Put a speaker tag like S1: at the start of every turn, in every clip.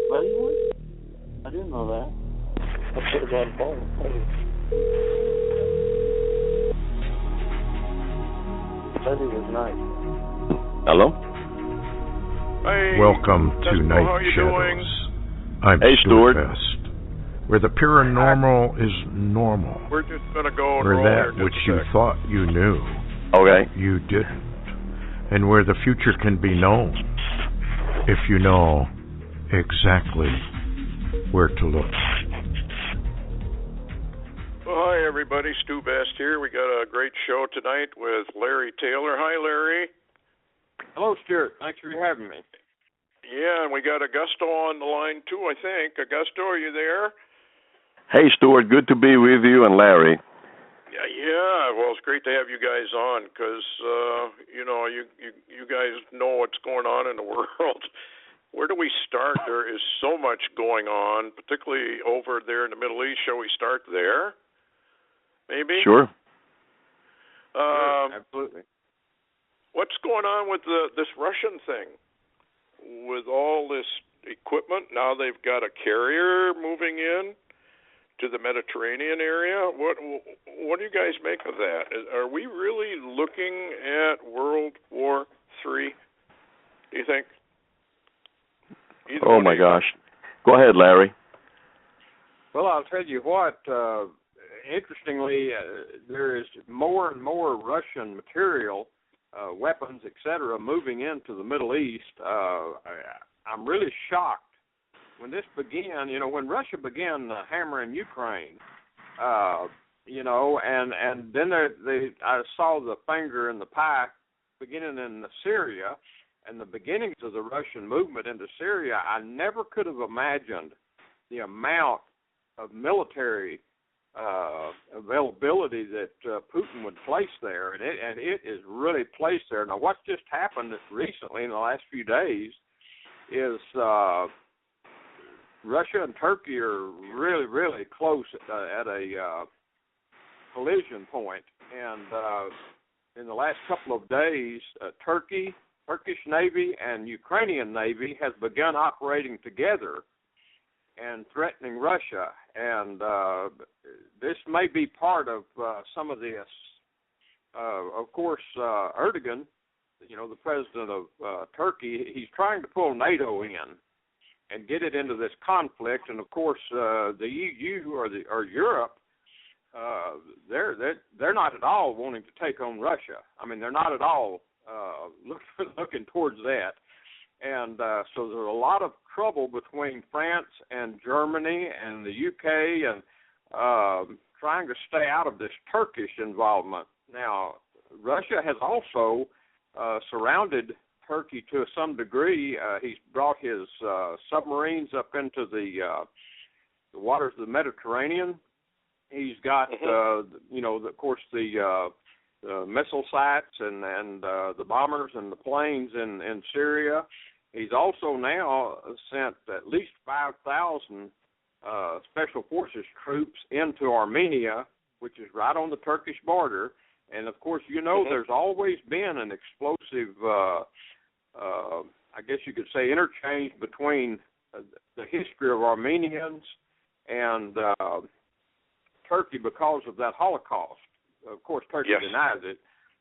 S1: Really? I didn't know that. I should have got involved. Said he was nice.
S2: Hello?
S3: Hey,
S4: Welcome to
S3: Destrroyer,
S4: Night
S3: how you
S4: Shadows.
S3: doing?
S4: I'm
S2: Hey, Stewart.
S4: Best, where the paranormal is normal,
S3: We're just going to go and
S4: where
S3: roll
S4: that
S3: here
S4: which
S3: just a
S4: you
S3: sec.
S4: thought you knew,
S2: Okay.
S4: you didn't, and where the future can be known if you know exactly where to look.
S3: Well, hi, everybody. Stu Best here. We got a great show tonight with Larry Taylor. Hi, Larry.
S5: Hello, Stewart. Thanks for having me.
S3: Yeah, and we got Augusto on the line, too, I think. Augusto, are you there?
S2: Hey, Stewart. Good to be with you and Larry.
S3: Yeah. Well, it's great to have you guys on because, you guys know what's going on in the world. Where do we start? There is so much going on, particularly over there in the Middle East. Shall we start there? Maybe?
S2: Sure.
S5: Sure, absolutely.
S3: What's going on with this Russian thing? With all this equipment, now they've got a carrier moving in to the Mediterranean area. What do you guys make of that? Are we really looking at World War III, do you think?
S2: Oh, my gosh. Go ahead, Larry.
S5: Well, I'll tell you what, interestingly, there is more and more Russian material, weapons, etc., moving into the Middle East. I'm really shocked. When this began, when Russia began hammering Ukraine, and then I saw the finger in the pie beginning in Syria, and the beginnings of the Russian movement into Syria. I never could have imagined the amount of military availability that Putin would place there, and it is really placed there. Now, what's just happened recently in the last few days is Russia and Turkey are really, really close at a collision point. And in the last couple of days, Turkish Navy and Ukrainian Navy has begun operating together and threatening Russia. And this may be part of some of this. Of course, Erdogan, the president of Turkey, he's trying to pull NATO in and get it into this conflict. And of course, the EU or Europe, they're not at all wanting to take on Russia. I mean, they're not at all looking towards that. And so there's a lot of trouble between France and Germany and the UK and trying to stay out of this Turkish involvement. Now, Russia has also surrounded Turkey to some degree. He's brought his submarines up into the waters of the Mediterranean. He's got, of course, the missile sites and the bombers and the planes in Syria. He's also now sent at least 5,000 special forces troops into Armenia, which is right on the Turkish border. And, of course, there's always been an explosive, I guess you could say, interchange between the history of Armenians and Turkey because of that Holocaust. Of course, Turkey denies it.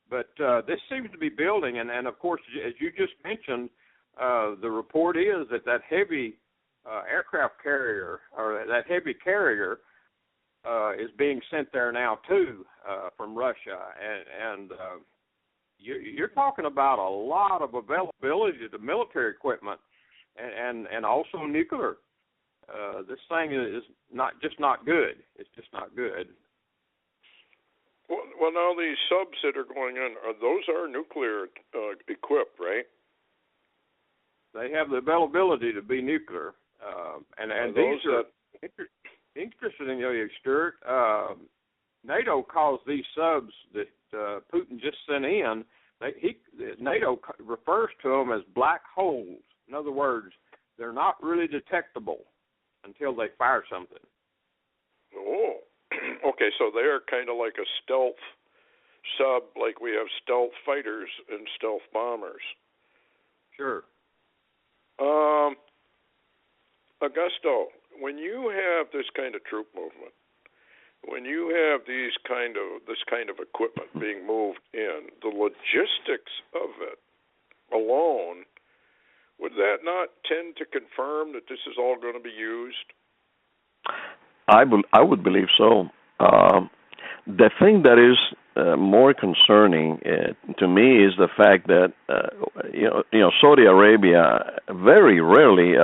S5: But this seems to be building. And, of course, as you just mentioned, the report is that heavy aircraft carrier or that heavy carrier is being sent there now, too, from Russia. And you're talking about a lot of availability to military equipment and also nuclear. This thing is not good. It's just not good.
S3: Well, now these subs that are going in, those are nuclear equipped, right?
S5: They have the availability to be nuclear. And these are interesting, Stuart. NATO calls these subs that Putin just sent in, NATO refers to them as black holes. In other words, they're not really detectable until they fire something.
S3: Oh, okay, so they're kind of like a stealth sub, like we have stealth fighters and stealth bombers.
S5: Sure.
S3: Augusto, when you have this kind of troop movement, when you have this kind of equipment being moved in, the logistics of it alone, would that not tend to confirm that this is all going to be used?
S2: I would believe so. The thing that is more concerning to me is the fact that Saudi Arabia very rarely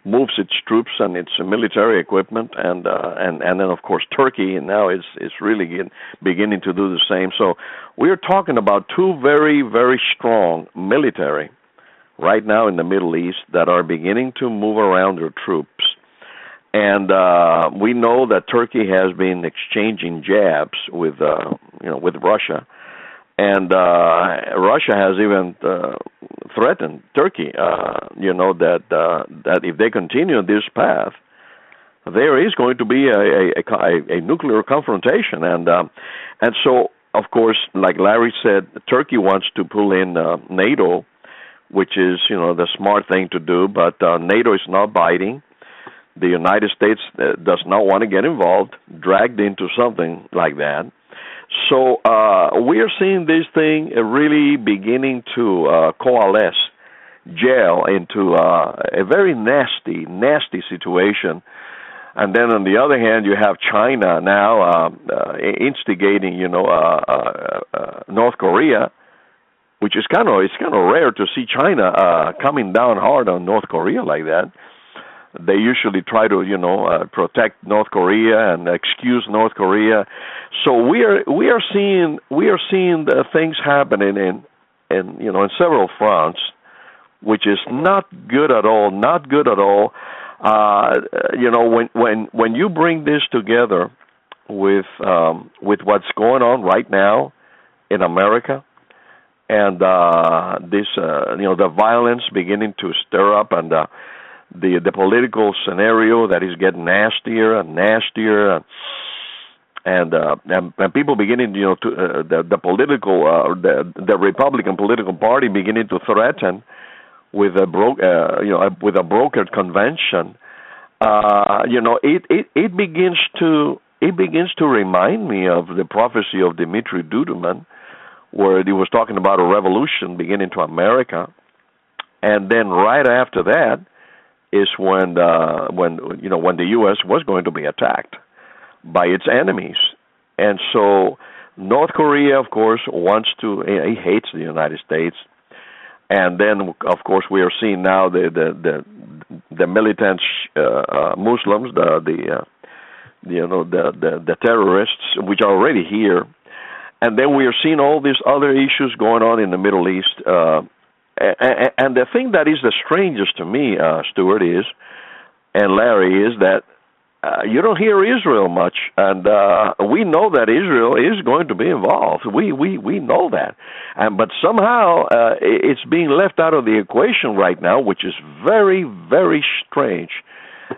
S2: moves its troops and its military equipment, and then of course Turkey now is really beginning to do the same. So we are talking about two very, very strong military right now in the Middle East that are beginning to move around their troops. And we know that Turkey has been exchanging jabs with Russia, and Russia has even threatened Turkey. That if they continue this path, there is going to be a nuclear confrontation, and so of course, like Larry said, Turkey wants to pull in NATO, which is the smart thing to do, but NATO is not biting. The United States does not want to get involved, dragged into something like that. So we are seeing this thing really beginning to coalesce, gel into a very nasty situation. And then on the other hand, you have China now instigating, North Korea, which is kind of rare to see China coming down hard on North Korea like that. They usually try to, protect North Korea and excuse North Korea. So we are seeing the things happening in several fronts, which is not good at all. Not good at all. When you bring this together with what's going on right now in America, and the violence beginning to stir up, and the political scenario that is getting nastier and nastier, and people beginning, the political, the Republican political party beginning to threaten with a brokered convention. It begins to remind me of the prophecy of Dmitri Duduman, where he was talking about a revolution beginning to America, and then right after that is when the U.S. was going to be attacked by its enemies. And so North Korea, of course, he hates the United States. And then, of course, we are seeing now the militant Muslims, the terrorists, which are already here. And then we are seeing all these other issues going on in the Middle East. And the thing that is the strangest to me, Stewart, and Larry, is that you don't hear Israel much, and we know that Israel is going to be involved. We know that, but somehow it's being left out of the equation right now, which is very, very strange.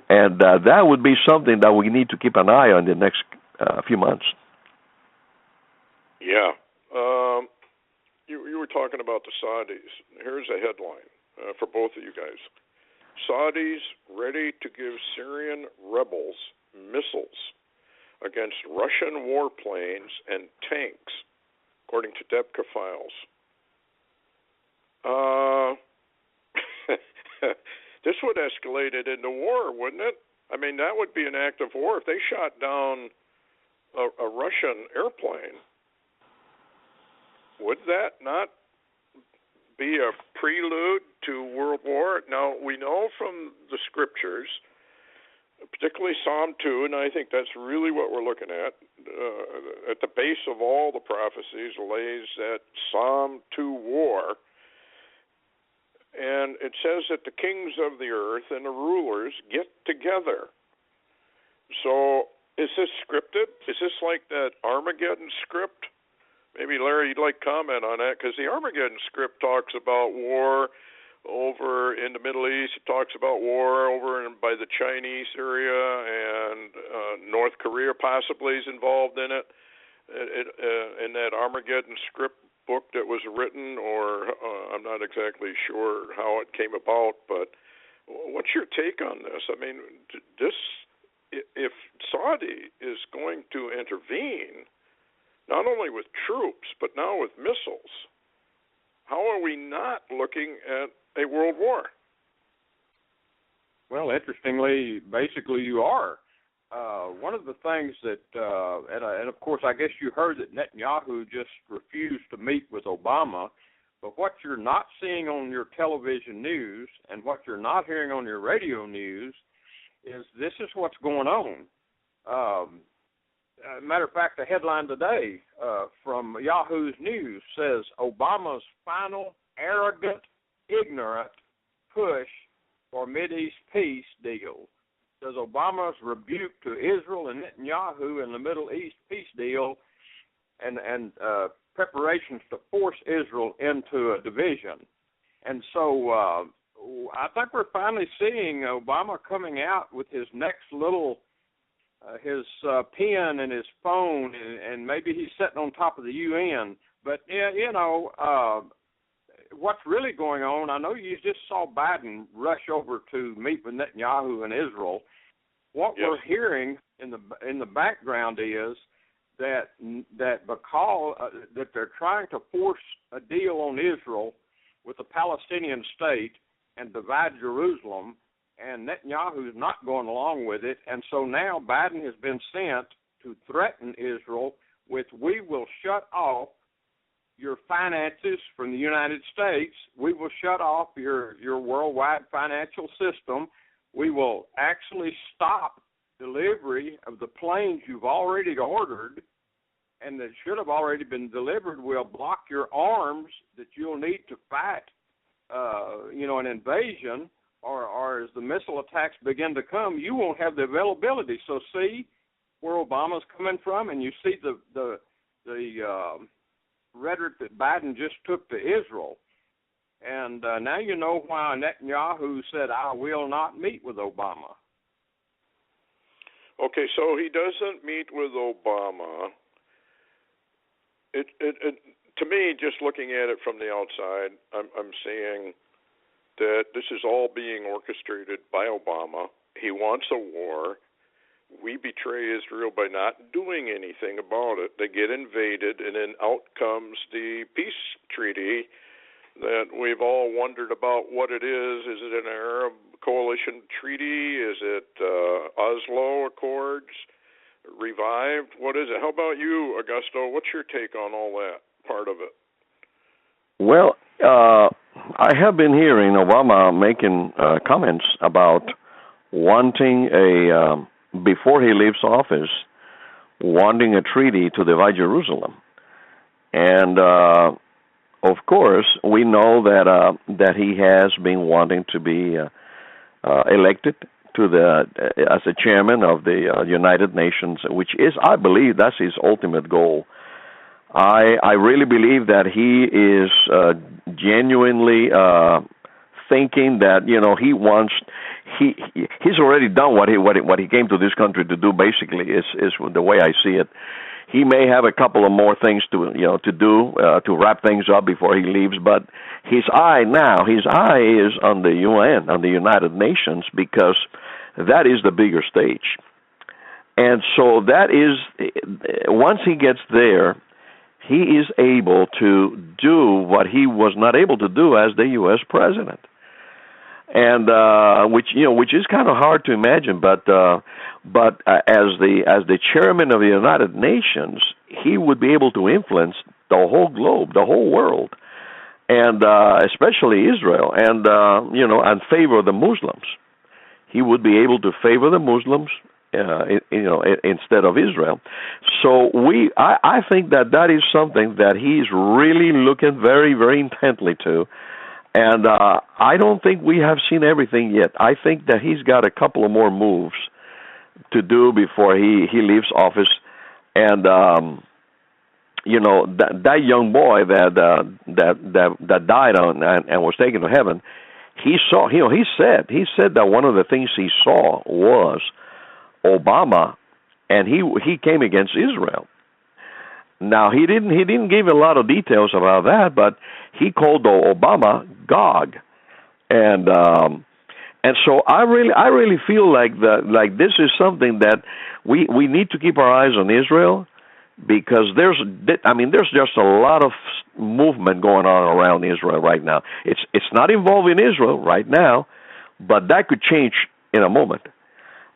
S2: And that would be something that we need to keep an eye on the next few months.
S3: Yeah. You were talking about the Saudis. Here's a headline for both of you guys. Saudis ready to give Syrian rebels missiles against Russian warplanes and tanks, according to DEPCA files. This would escalate it into war, wouldn't it? I mean, that would be an act of war. If they shot down a Russian airplane, would that not be a prelude to World War? Now, we know from the scriptures, particularly Psalm 2, and I think that's really what we're looking at the base of all the prophecies lays that Psalm 2 war. And it says that the kings of the earth and the rulers get together. So is this scripted? Is this like that Armageddon script? Maybe, Larry, you'd like to comment on that, because the Armageddon script talks about war over in the Middle East. It talks about war over by the Chinese area, and North Korea possibly is involved in it. In that Armageddon script book that was written, or I'm not exactly sure how it came about, but what's what's your take on this? I mean, if Saudi is going to intervene, not only with troops, but now with missiles, how are we not looking at a world war?
S5: Well, interestingly, basically you are. One of the things that, and of course I guess you heard that Netanyahu just refused to meet with Obama, but what you're not seeing on your television news and what you're not hearing on your radio news is this is what's going on. Matter of fact, the headline today from Yahoo's News says Obama's final arrogant, ignorant push for Mideast peace deal. Says Obama's rebuke to Israel and Netanyahu in the Middle East peace deal and preparations to force Israel into a division. And so I think we're finally seeing Obama coming out with his next little, his pen and his phone, and maybe he's sitting on top of the UN. But, you know, what's really going on, I know you just saw Biden rush over to meet with Netanyahu in Israel. What
S3: yes.
S5: we're hearing in the background is that because that they're trying to force a deal on Israel with the Palestinian state and divide Jerusalem, and Netanyahu is not going along with it, and so now Biden has been sent to threaten Israel with, we will shut off your finances from the United States, we will shut off your worldwide financial system, we will actually stop delivery of the planes you've already ordered and that should have already been delivered. We'll block your arms that you'll need to fight, an invasion, or as the missile attacks begin to come, you won't have the availability. So see where Obama's coming from, and you see the rhetoric that Biden just took to Israel. And now you know why Netanyahu said, I will not meet with Obama.
S3: Okay, so he doesn't meet with Obama. It to me, just looking at it from the outside, I'm seeing that this is all being orchestrated by Obama. He wants a war. We betray Israel by not doing anything about it. They get invaded, and then out comes the peace treaty that we've all wondered about what it is. Is it an Arab coalition treaty? Is it Oslo Accords revived? What is it? How about you, Augusto? What's your take on all that part of it?
S2: Well, I have been hearing Obama making comments about wanting before he leaves office, wanting a treaty to divide Jerusalem. And of course, we know that he has been wanting to be elected to as a chairman of the United Nations, which is, I believe, that's his ultimate goal. I really believe that he is genuinely thinking that he wants. He's already done what he came to this country to do. Basically, is the way I see it. He may have a couple of more things to do to wrap things up before he leaves, but his eye is on the UN, on the United Nations, because that is the bigger stage. And so that is, once he gets there, he is able to do what he was not able to do as the U.S. president. And which is kind of hard to imagine, but as the chairman of the United Nations, he would be able to influence the whole globe, the whole world, and especially Israel, and and favor the Muslims. He would be able to favor the Muslims, instead of Israel. So I think that is something that he's really looking very, very intently to. And I don't think we have seen everything yet. I think that he's got a couple of more moves to do before he leaves office. And that young boy that died and was taken to heaven, he said that one of the things he saw was Obama, and he came against Israel. Now he didn't give a lot of details about that, but he called Obama Gog, and And so I really feel like this is something that we need to keep our eyes on Israel, because there's just a lot of movement going on around Israel right now. It's not involving Israel right now, but that could change in a moment.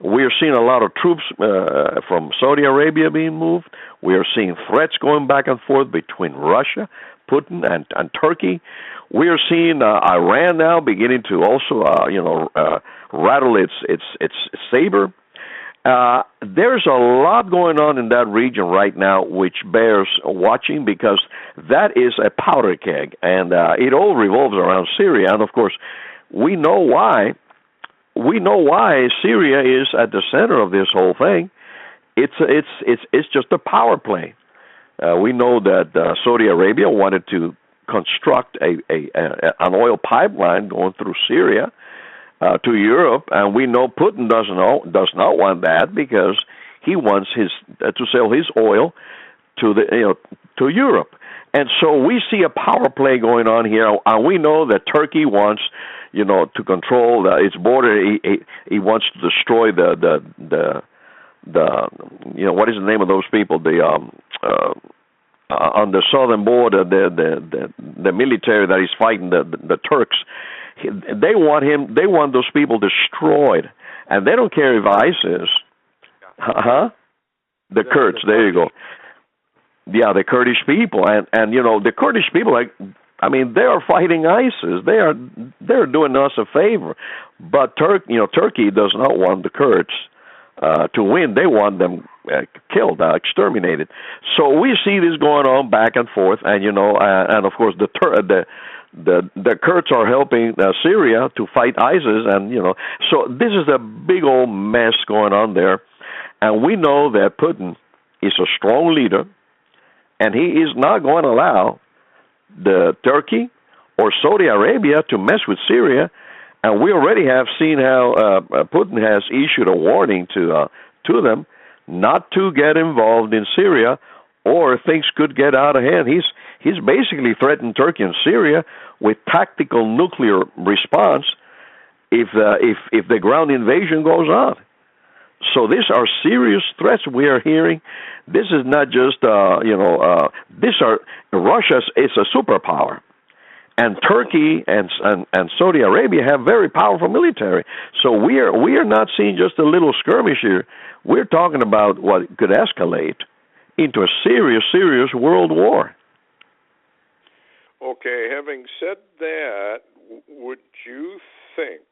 S2: We are seeing a lot of troops from Saudi Arabia being moved. We are seeing threats going back and forth between Russia, Putin, and Turkey. We are seeing Iran now beginning to also, rattle its saber. There's a lot going on in that region right now, which bears watching, because that is a powder keg, and it all revolves around Syria. And of course, we know why. We know why Syria is at the center of this whole thing. It's just a power play. We know that Saudi Arabia wanted to construct an oil pipeline going through Syria to Europe, and we know Putin does not want that, because he wants to sell his oil to Europe. And so we see a power play going on here, and we know that Turkey wants, to control its border. He wants to destroy the what is the name of those people? On the southern border, the military that is fighting the Turks. They want those people destroyed, and they don't care if ISIS. The Kurds. There you go. Yeah, the Kurdish people, and the Kurdish people, they are fighting ISIS. They're doing us a favor, but Turkey does not want the Kurds to win. They want them killed, exterminated. So we see this going on back and forth, and and of course the Kurds are helping Syria to fight ISIS, and so this is a big old mess going on there, and we know that Putin is a strong leader, and he is not going to allow the Turkey or Saudi Arabia to mess with Syria. And we already have seen how Putin has issued a warning to them not to get involved in Syria, or things could get out of hand. He's basically threatened Turkey and Syria with tactical nuclear response if the ground invasion goes on. So these are serious threats we are hearing. This is not just Russia is a superpower. And Turkey and Saudi Arabia have very powerful military. So we are not seeing just a little skirmish here. We're talking about what could escalate into a serious world war.
S3: Okay, having said that, would you think,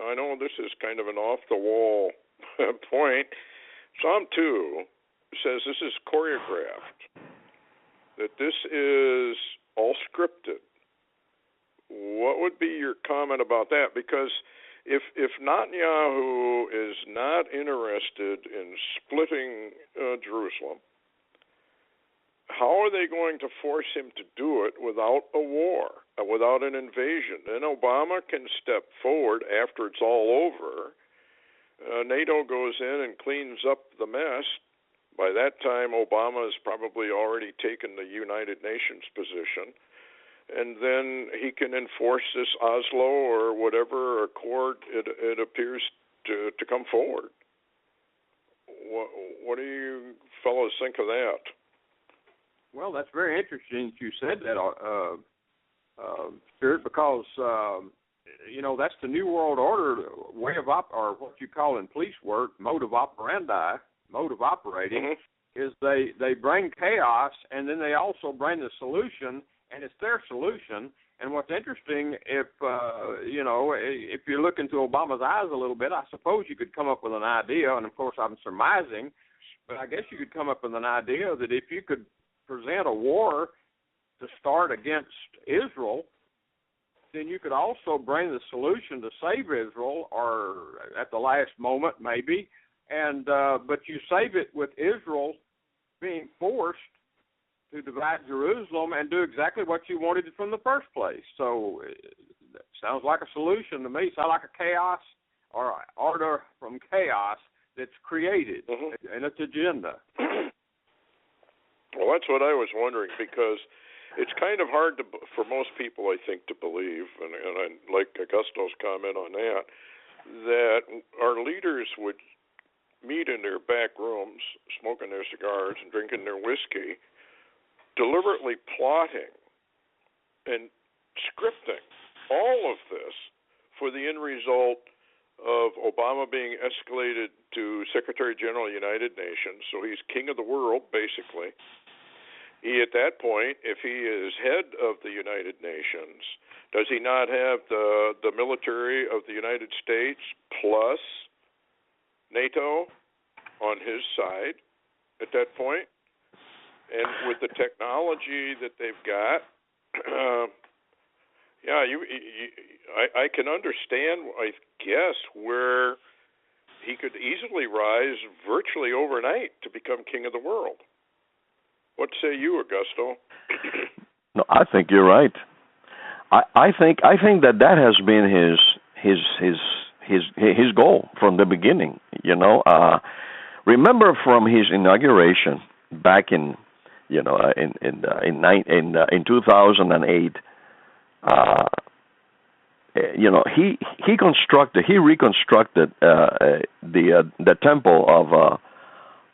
S3: I know this is kind of an off-the-wall point, Psalm 2 says this is choreographed, that this is all scripted. What would be your comment about that? Because if Netanyahu is not interested in splitting Jerusalem, how are they going to force him to do it without a war, without an invasion? Then Obama can step forward after it's all over. NATO goes in and cleans up the mess. By that time, Obama has probably already taken the United Nations position. And then he can enforce this Oslo or whatever accord it appears to come forward. What do you fellows think of that?
S5: Well, that's very interesting that you said that, Stewart, because that's the New World Order way of or what you call in police work mode of operating. Mm-hmm. Is they bring chaos, and then they also bring the solution. And it's their solution. And what's interesting, if you look into Obama's eyes a little bit, I suppose you could come up with an idea, and of course I'm surmising, but I guess you could come up with an idea that if you could present a war to start against Israel, then you could also bring the solution to save Israel, or at the last moment maybe, and but you save it with Israel being forced to divide Jerusalem and do exactly what you wanted from the first place. So it sounds like a solution to me. Sounds like a chaos or order from chaos that's created in its agenda.
S3: Well, that's what I was wondering, because it's kind of hard for most people, I think, to believe, and I like Augusto's comment on that. that our leaders would meet in their back rooms, smoking their cigars and drinking their whiskey, deliberately plotting and scripting all of this for the end result of Obama being escalated to Secretary General of the United Nations, so he's king of the world, basically. He, at that point, if he is head of the United Nations, does he not have the military of the United States plus NATO on his side at that point? And with the technology that they've got, I can understand, I guess, where he could easily rise virtually overnight to become king of the world. What say you, Augusto?
S2: No, I think you're right. I think that has been his goal from the beginning. You know, remember from his inauguration back in 2008. He reconstructed the temple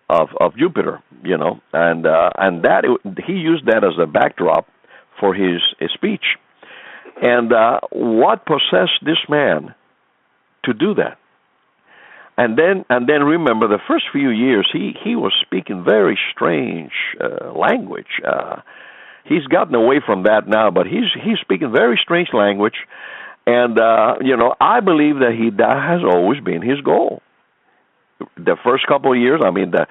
S2: of Jupiter, you know, and that he used that as a backdrop for his speech. And what possessed this man to do that? And then remember, the first few years he was speaking very strange language. He's gotten away from that now, but he's speaking very strange language. And I believe that has always been his goal. The first couple of years, I mean, the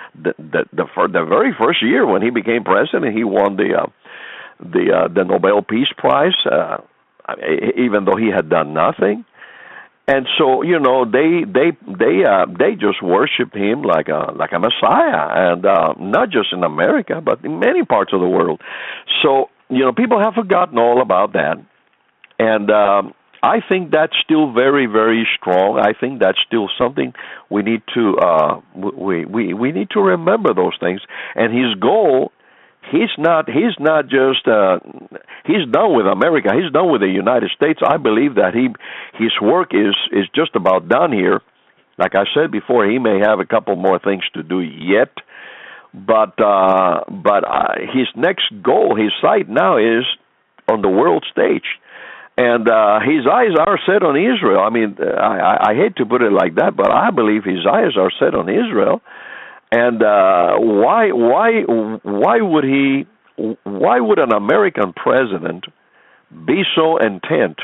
S2: very first year when he became president, he won the Nobel Peace Prize, even though he had done nothing. And so, you know, they just worshipped him like a Messiah, and not just in America, but in many parts of the world. So, you know, people have forgotten all about that, and I think that's still very, very strong. I think that's still something we need to we need to remember those things. And his goal, he's not just he's done with America. He's done with the United States. I believe that his work is just about done here. Like I said before, he may have a couple more things to do yet, but his next goal, his sight now is on the world stage. And his eyes are set on Israel. I mean, I hate to put it like that, but I believe his eyes are set on Israel. And why would an American president be so intent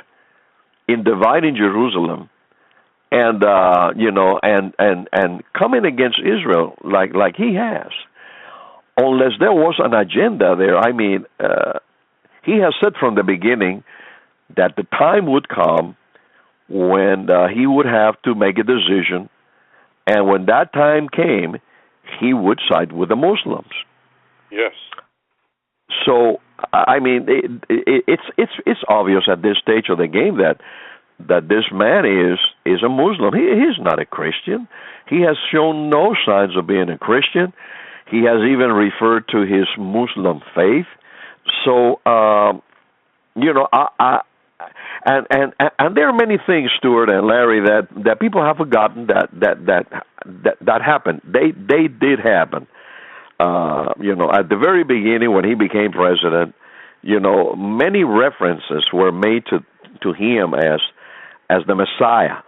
S2: in dividing Jerusalem and and coming against Israel like he has, unless there was an agenda there? I mean, he has said from the beginning that the time would come when he would have to make a decision, and when that time came, he would side with the Muslims.
S3: Yes.
S2: So, I mean, it's obvious at this stage of the game that this man is a Muslim. He's not a Christian. He has shown no signs of being a Christian. He has even referred to his Muslim faith. So, And there are many things, Stewart and Larry, that people have forgotten that happened. They did happen. At the very beginning when he became president, many references were made to him as the Messiah.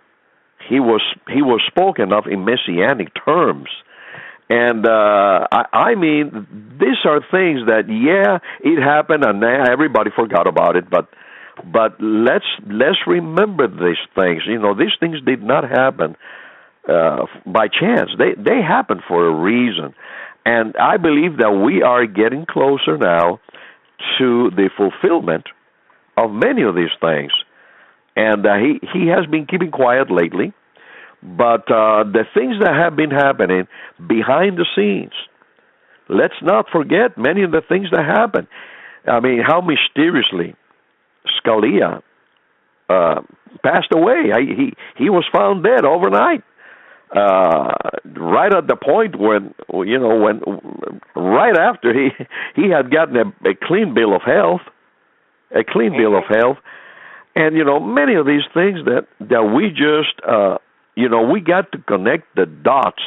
S2: He was spoken of in messianic terms. And I mean, these are things that, it happened and everybody forgot about it, but let's remember these things. These things did not happen by chance. They happened for a reason. And I believe that we are getting closer now to the fulfillment of many of these things. And he has been keeping quiet lately, but the things that have been happening behind the scenes, let's not forget many of the things that happened. I mean, how mysteriously Scalia passed away. He was found dead overnight, right at the point when right after he had gotten a clean bill of health, and many of these things that we just we got to connect the dots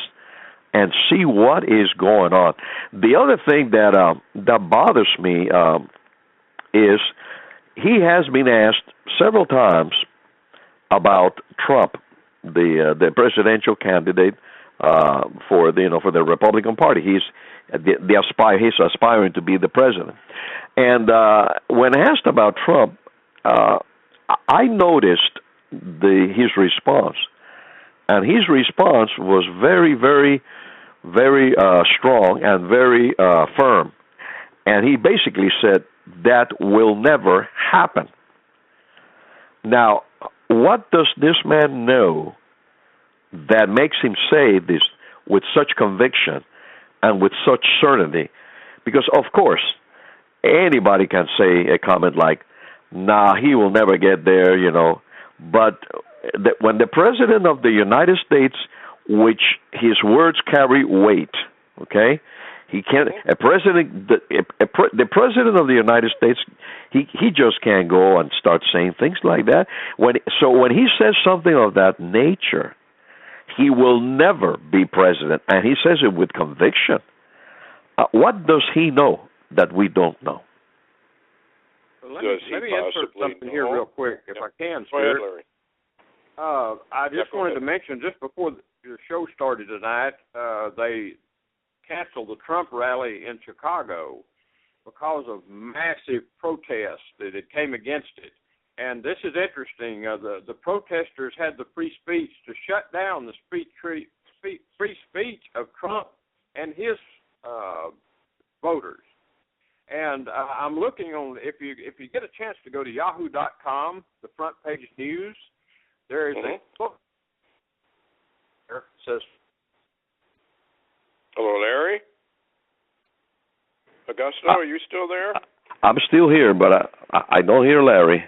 S2: and see what is going on. The other thing that bothers me is he has been asked several times about Trump, the presidential candidate for the Republican Party. He's aspiring to be the president. And when asked about Trump, I noticed his response, and his response was very, very, very strong and very firm. And he basically said, that will never happen. Now, what does this man know that makes him say this with such conviction and with such certainty? Because, of course, anybody can say a comment like, nah, he will never get there, But when the President of the United States, which his words carry weight, okay? He can't. The President of the United States, he just can't go and start saying things like that. When he says something of that nature, he will never be president, and he says it with conviction. What does he know that we don't know?
S5: Let me insert something here real quick, if I can, Stewart.
S3: Go ahead, Larry.
S5: I just wanted to mention, just before the show started tonight, they canceled the Trump rally in Chicago because of massive protests that it came against it. And this is interesting. The protesters had the free speech to shut down the free speech of Trump and his voters. And I'm looking on, if you get a chance to go to yahoo.com, the front page news, there is a book there that says,
S3: hello, Larry? Augusto, are you still there?
S2: I'm still here, but I don't hear Larry.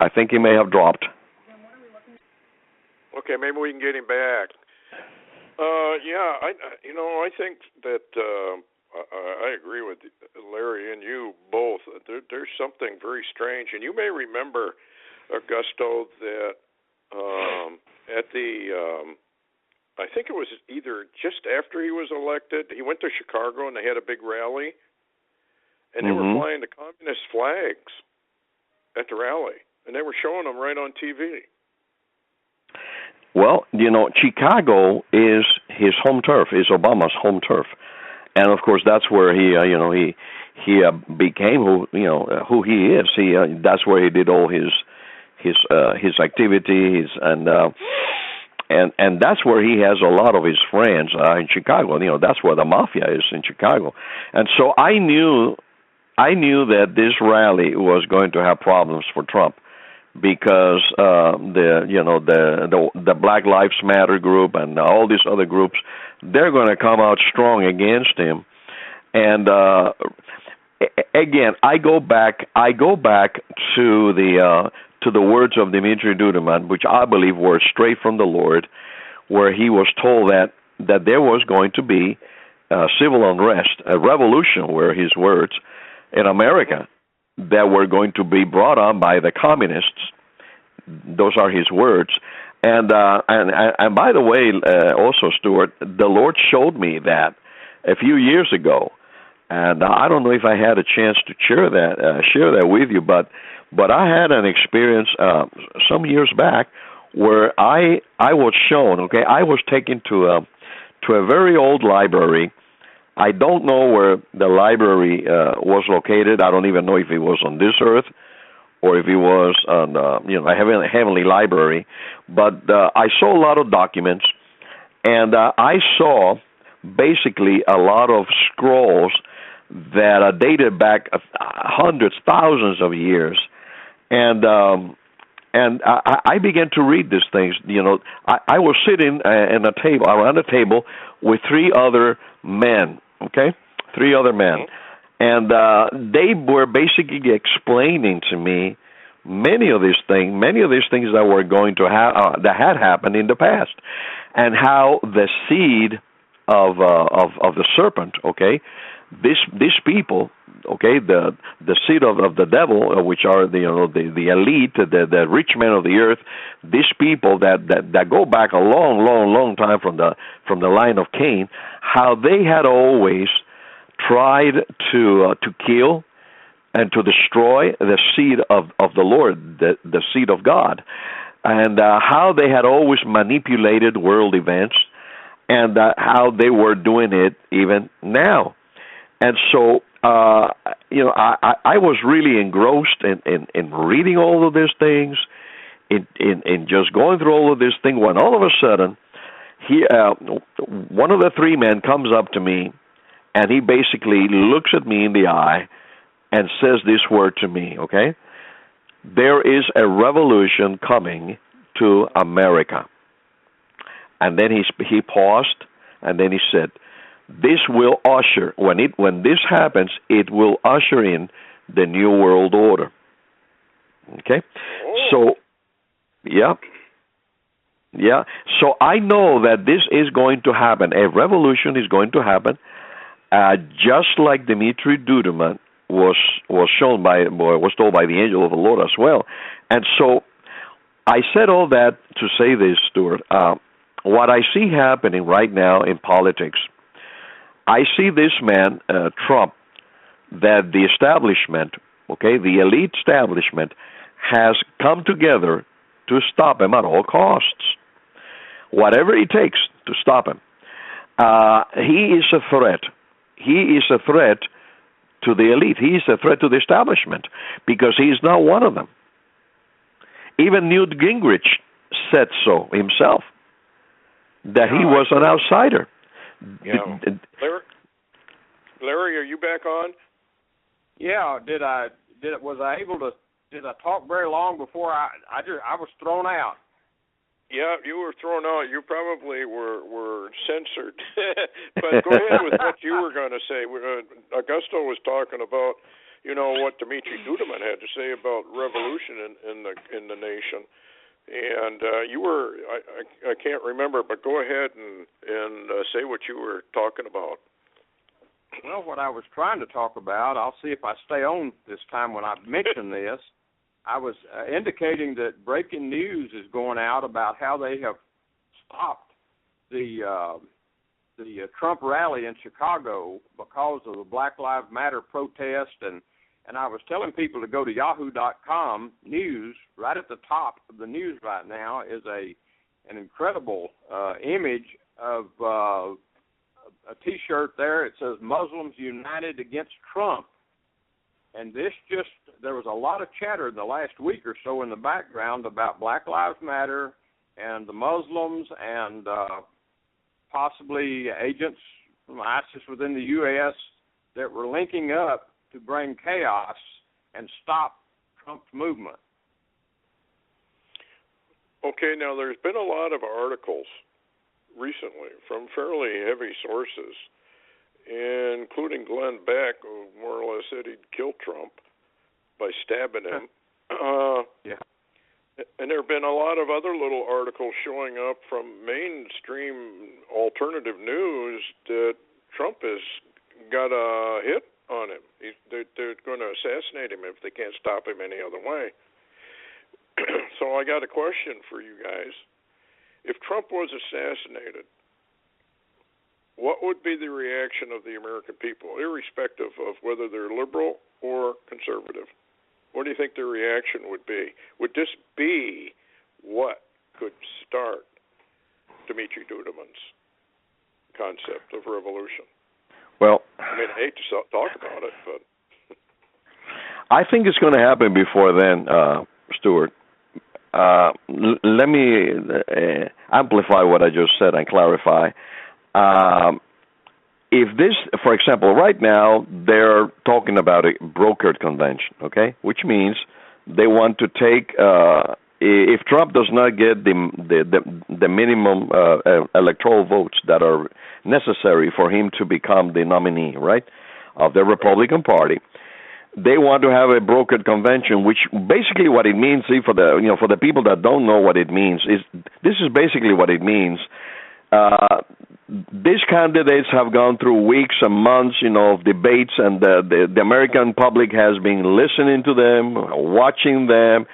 S2: I think he may have dropped.
S3: Okay, maybe we can get him back. I think that I agree with Larry and you both. There's something very strange, and you may remember, Augusto, that at the I think it was either just after he was elected, he went to Chicago and they had a big rally, and they were flying the communist flags at the rally, and they were showing them right on TV.
S2: Well, Chicago is his home turf, is Obama's home turf, and of course that's where he became who he is. That's where he did all his activities, and that's where he has a lot of his friends in Chicago. That's where the mafia is in Chicago, and so I knew that this rally was going to have problems for Trump, because the Black Lives Matter group and all these other groups, they're going to come out strong against him. And again, I go back to the words of Dimitri Duduman, which I believe were straight from the Lord, where he was told that there was going to be civil unrest, a revolution, were his words, in America, that were going to be brought on by the communists. Those are his words. And by the way, also, Stewart, the Lord showed me that a few years ago, and I don't know if I had a chance to share that with you, but I had an experience some years back where I was shown. Okay, I was taken to a very old library. I don't know where the library was located. I don't even know if it was on this earth or if it was on a heavenly library. But I saw a lot of documents, and I saw basically a lot of scrolls that are dated back hundreds, thousands of years, and I began to read these things. I was sitting around a table with three other men. Okay, three other men, and they were basically explaining to me many of these things that were going to that had happened in the past, and how the seed of the serpent. Okay, these people the seed of the devil, which are the elite, the rich men of the earth, these people that go back a long time from the line of Cain, how they had always tried to kill and to destroy the seed of the Lord, the seed of God, and how they had always manipulated world events, and how they were doing it even now. And so, I was really engrossed in reading all of these things, in just going through all of this thing, when all of a sudden, one of the three men comes up to me, and he basically looks at me in the eye and says this word to me, okay? There is a revolution coming to America. And then he paused, and then he said, this will usher, when this happens, it will usher in the New World Order. Okay? So, yeah. So I know that this is going to happen. A revolution is going to happen, just like Dimitri Duduman was told by the angel of the Lord as well. And so I said all that to say this, Stewart. What I see happening right now in politics, I see this man, Trump, that the establishment, the elite establishment, has come together to stop him at all costs. Whatever it takes to stop him. He is a threat. He is a threat to the elite. He is a threat to the establishment because he is not one of them. Even Newt Gingrich said so himself, that he was an outsider.
S3: Yeah. Larry, are you back on?
S5: Yeah. Did I talk very long before I was thrown out?
S3: Yeah, you were thrown out. You probably were censored. But go ahead with what you were going to say. Augusto was talking about, what Dimitri Duduman had to say about revolution in the nation, and you were I can't remember, but go ahead and say what you were talking about.
S5: Well, what I was trying to talk about, I'll see if I stay on this time when I mention this. I was indicating that breaking news is going out about how they have stopped the Trump rally in Chicago because of the Black Lives Matter protest, and I was telling people to go to yahoo.com news. Right at the top of the news right now is an incredible image of a T-shirt there. It says Muslims United Against Trump. And there was a lot of chatter in the last week or so in the background about Black Lives Matter and the Muslims and possibly agents from ISIS within the U.S. that were linking up to bring chaos and stop Trump's movement.
S3: Okay, now there's been a lot of articles recently from fairly heavy sources, including Glenn Beck, who more or less said he'd kill Trump by stabbing him.
S5: Yeah.
S3: And there have been a lot of other little articles showing up from mainstream alternative news that Trump has got a hit on him. They're going to assassinate him if they can't stop him any other way. So I got a question for you guys. If Trump was assassinated, what would be the reaction of the American people, irrespective of whether they're liberal or conservative? What do you think their reaction would be? Would this be what could start Dimitri Duduman's concept of revolution?
S2: Well,
S3: I mean, I hate to talk about it, but
S2: I think it's going to happen before then, Stewart. Let me amplify what I just said and clarify. If this, for example, right now they're talking about a brokered convention, okay, which means they want to take, if Trump does not get the minimum electoral votes that are necessary for him to become the nominee, right, of the Republican Party, they want to have a brokered convention, which basically what it means, for the people that don't know what it means, is this is basically what it means. these candidates have gone through weeks and months, of debates, and the American public has been listening to them, watching them,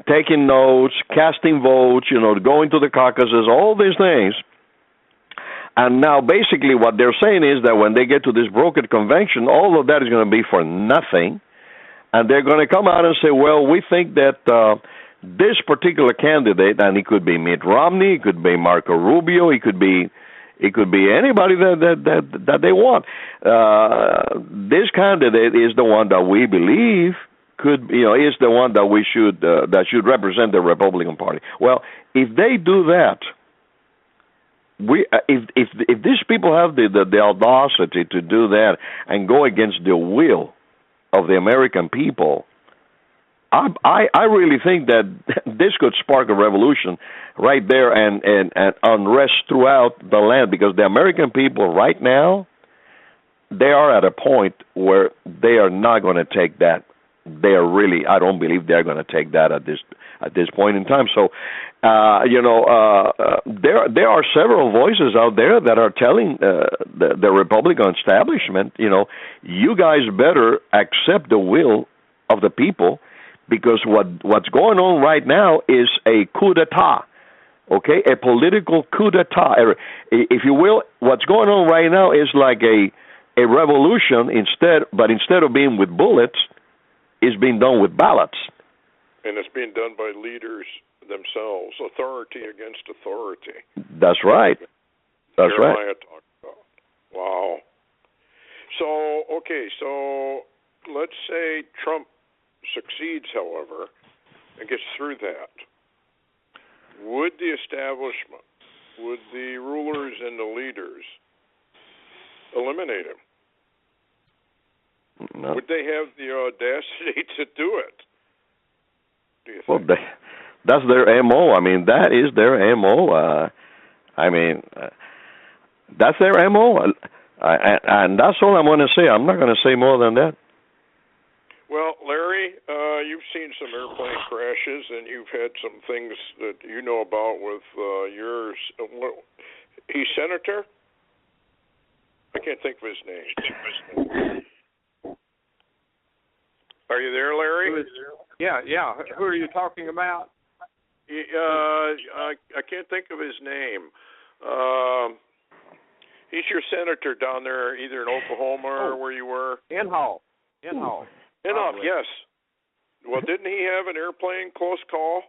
S2: taking notes, casting votes, going to the caucuses, all these things. And now basically what they're saying is that when they get to this brokered convention, all of that is going to be for nothing. And they're going to come out and say, well, we think that this particular candidate, and it could be Mitt Romney, it could be Marco Rubio, it could be anybody that they want. This candidate is the one that we believe is the one that we should that should represent the Republican Party. Well, if they do that, if these people have the audacity to do that and go against the will of the American people, I really think that this could spark a revolution right there and unrest throughout the land, because the American people right now, they are at a point where they are not going to take that. I don't believe they're going to take that at this point in time. So, there are several voices out there that are telling the Republican establishment, you guys better accept the will of the people, because what's going on right now is a coup d'etat, okay, a political coup d'etat, if you will. What's going on right now is like a revolution instead of being with bullets, is being done with ballots.
S3: And it's being done by leaders themselves, authority against authority.
S2: That's right. That's
S3: Jeremiah
S2: right.
S3: talked about. Wow. So let's say Trump succeeds, however, and gets through that. Would the establishment, would the rulers and the leaders eliminate him?
S2: No.
S3: Would they have the audacity to do it? Do you think?
S2: Well, that's their MO. I mean, that is their MO. That's their MO. And that's all I'm going to say. I'm not going to say more than that.
S3: Well, Larry, you've seen some airplane crashes, and you've had some things that you know about with yours. He's senator? I can't think of his name. Are you there, Larry?
S5: Yeah. Who are you talking about?
S3: I can't think of his name. He's your senator down there, either in Oklahoma or where you were.
S5: Inhofe,
S3: yes. Well, didn't he have an airplane close call?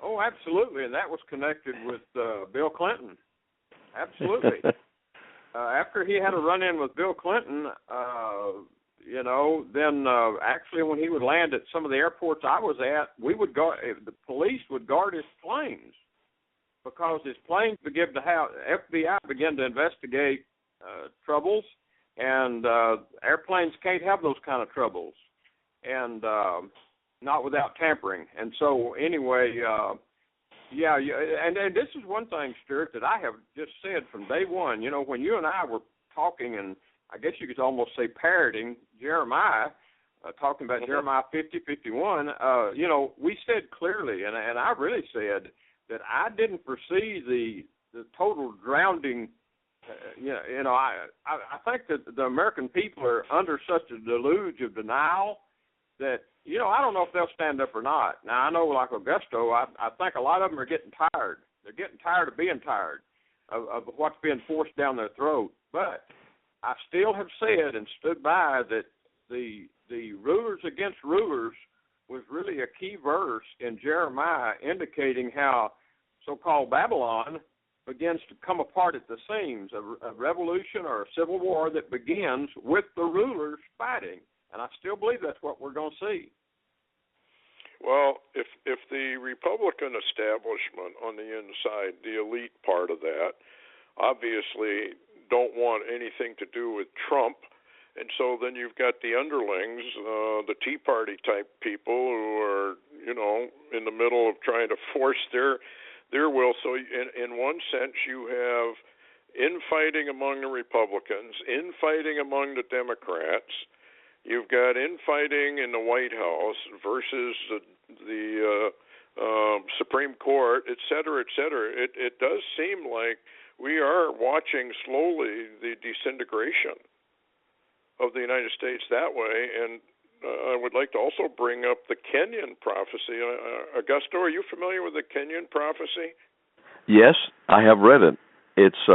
S5: Oh, absolutely, and that was connected with Bill Clinton. Absolutely. After he had a run-in with Bill Clinton, then actually when he would land at some of the airports I was at, the police would guard his planes, because his planes FBI began to investigate troubles, and airplanes can't have those kind of troubles, and not without tampering. And so anyway, and this is one thing, Stewart, that I have just said from day one. When you and I were talking, and I guess you could almost say parroting Jeremiah, talking about Jeremiah 50:51, we said clearly, and I really said that I didn't foresee the total drowning. I think that the American people are under such a deluge of denial that, I don't know if they'll stand up or not. Now, I know, like Augusto, I think a lot of them are getting tired. They're getting tired of being tired of what's being forced down their throat. But I still have said and stood by that the rulers against rulers was really a key verse in Jeremiah, indicating how so-called Babylon begins to come apart at the seams, a revolution or a civil war that begins with the rulers fighting. And I still believe that's what we're going to see.
S3: Well, if the Republican establishment on the inside, the elite part of that, obviously don't want anything to do with Trump, and so then you've got the underlings, the Tea Party type people who are, in the middle of trying to force their will. So in one sense, you have infighting among the Republicans, infighting among the Democrats. You've got infighting in the White House versus the Supreme Court, et cetera, et cetera. It does seem like we are watching slowly the disintegration of the United States that way. And I would like to also bring up the Kenyan prophecy. Augusto, are you familiar with the Kenyan prophecy?
S2: Yes, I have read it. It's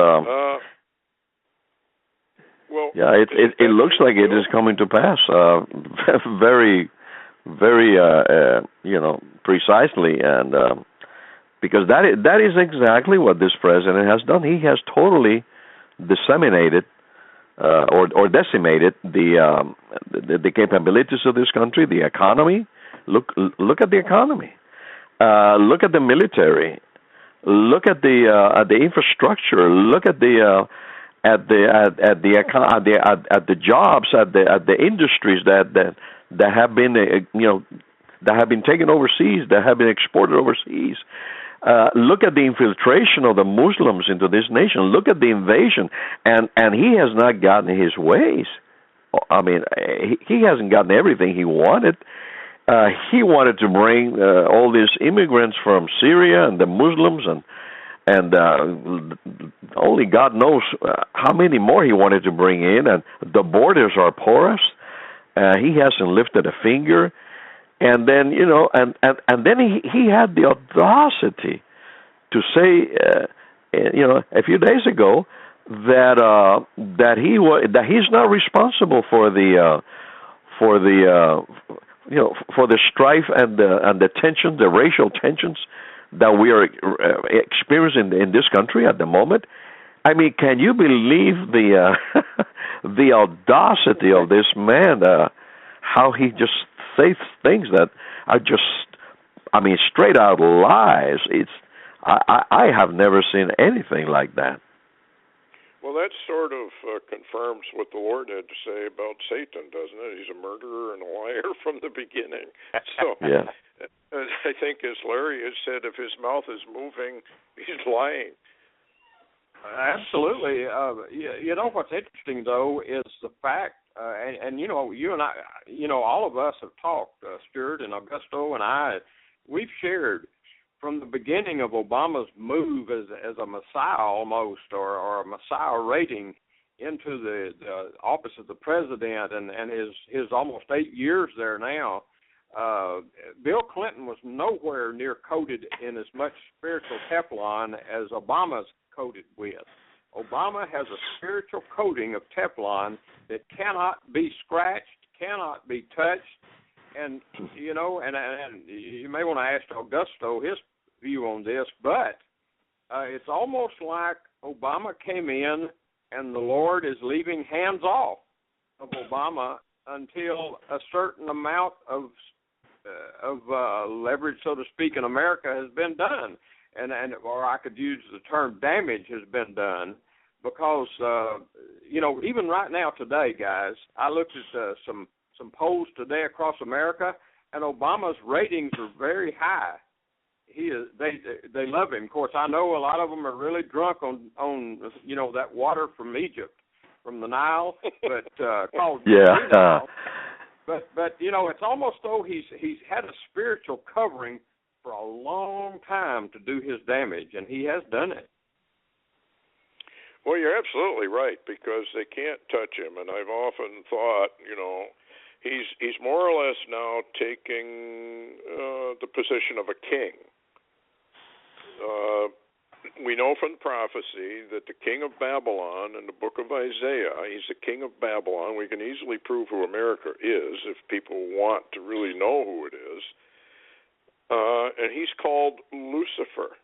S3: well,
S2: yeah, it looks like it is coming to pass. Very, very, precisely, and because that is exactly what this president has done. He has totally disseminated or decimated the capabilities of this country, the economy. Look at the economy. Look at the military. Look at the infrastructure. Look at the jobs, at the industries that have been that have been taken overseas, that have been exported overseas. Look at the infiltration of the Muslims into this nation. Look at the invasion, and he has not gotten his ways. I mean, he hasn't gotten everything he wanted. He wanted to bring all these immigrants from Syria and the Muslims, and only God knows how many more he wanted to bring in. And the borders are porous. He hasn't lifted a finger. And then and then he had the audacity to say, a few days ago that he's not responsible for the strife and the tensions, the racial tensions that we are experiencing in this country at the moment. I mean, can you believe the audacity of this man? How he just says things that are just, straight out lies. I have never seen anything like that.
S3: Well, that sort of confirms what the Lord had to say about Satan, doesn't it? He's a murderer and a liar from the beginning. So
S2: yeah.
S3: I think, as Larry has said, if his mouth is moving, he's lying.
S5: Absolutely. What's interesting, though, is the fact, and you and I, all of us have talked, Stewart and Augusto and I, we've shared from the beginning of Obama's move as a messiah almost, or a messiah rating into the office of the president, and his almost 8 years there now. Bill Clinton was nowhere near coated in as much spiritual Teflon as Obama's coated with. Obama has a spiritual coating of Teflon that cannot be scratched, cannot be touched, and you may want to ask Augusto his view on this, but it's almost like Obama came in and the Lord is leaving hands off of Obama until a certain amount of leverage, so to speak, in America has been done, or I could use the term damage has been done, because even right now today, guys, I looked at some polls today across America, and Obama's ratings are very high. They love him. Of course, I know a lot of them are really drunk on that water from Egypt, from the Nile, but called Nile. But it's almost though he's had a spiritual covering for a long time to do his damage, and he has done it.
S3: Well, you're absolutely right, because they can't touch him, and I've often thought, he's more or less now taking the position of a king. We know from prophecy that the king of Babylon in the book of Isaiah, he's the king of Babylon. We can easily prove who America is if people want to really know who it is. And he's called Lucifer.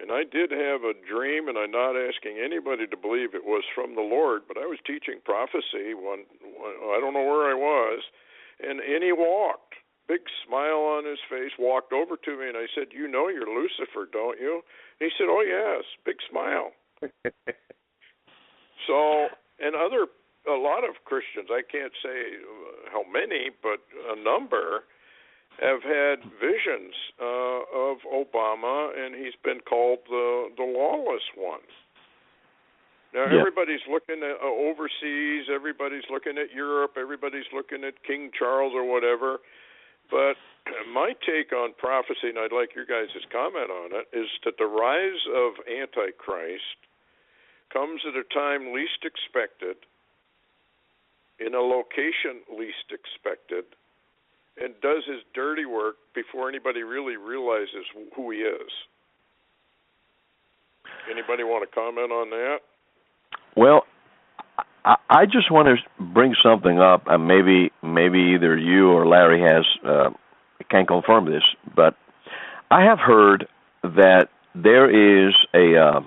S3: And I did have a dream, and I'm not asking anybody to believe it was from the Lord, but I was teaching prophecy when I don't know where I was, and he walked. Big smile on his face, walked over to me, and I said, "You know you're Lucifer, don't you?" And he said, "Oh, yes," big smile. So, and a lot of Christians, I can't say how many, but a number, have had visions of Obama, and he's been called the lawless one. Now, everybody's looking at overseas, everybody's looking at Europe, everybody's looking at King Charles or whatever. But my take on prophecy, and I'd like your guys' comment on it, is that the rise of Antichrist comes at a time least expected, in a location least expected, and does his dirty work before anybody really realizes who he is. Anybody want to comment on that?
S2: Well, I just want to bring something up, and maybe either you or Larry can confirm this, but I have heard that there is a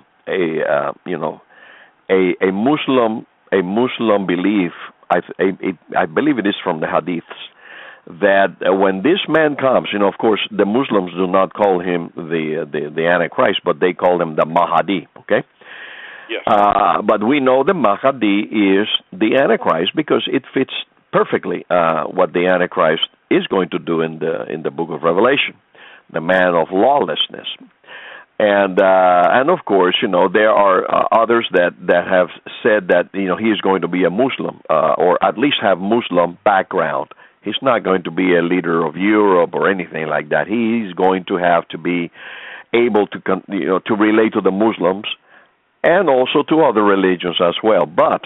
S2: Muslim belief. I believe it is from the Hadiths, that when this man comes, of course, the Muslims do not call him the Antichrist, but they call him the Mahdi. Okay.
S3: Yes.
S2: But we know the Mahdi is the Antichrist because it fits perfectly what the Antichrist is going to do in the book of Revelation, the man of lawlessness. And of course, there are others that have said that he is going to be a Muslim or at least have Muslim background. He's not going to be a leader of Europe or anything like that. He's going to have to be able to to relate to the Muslims and also to other religions as well. But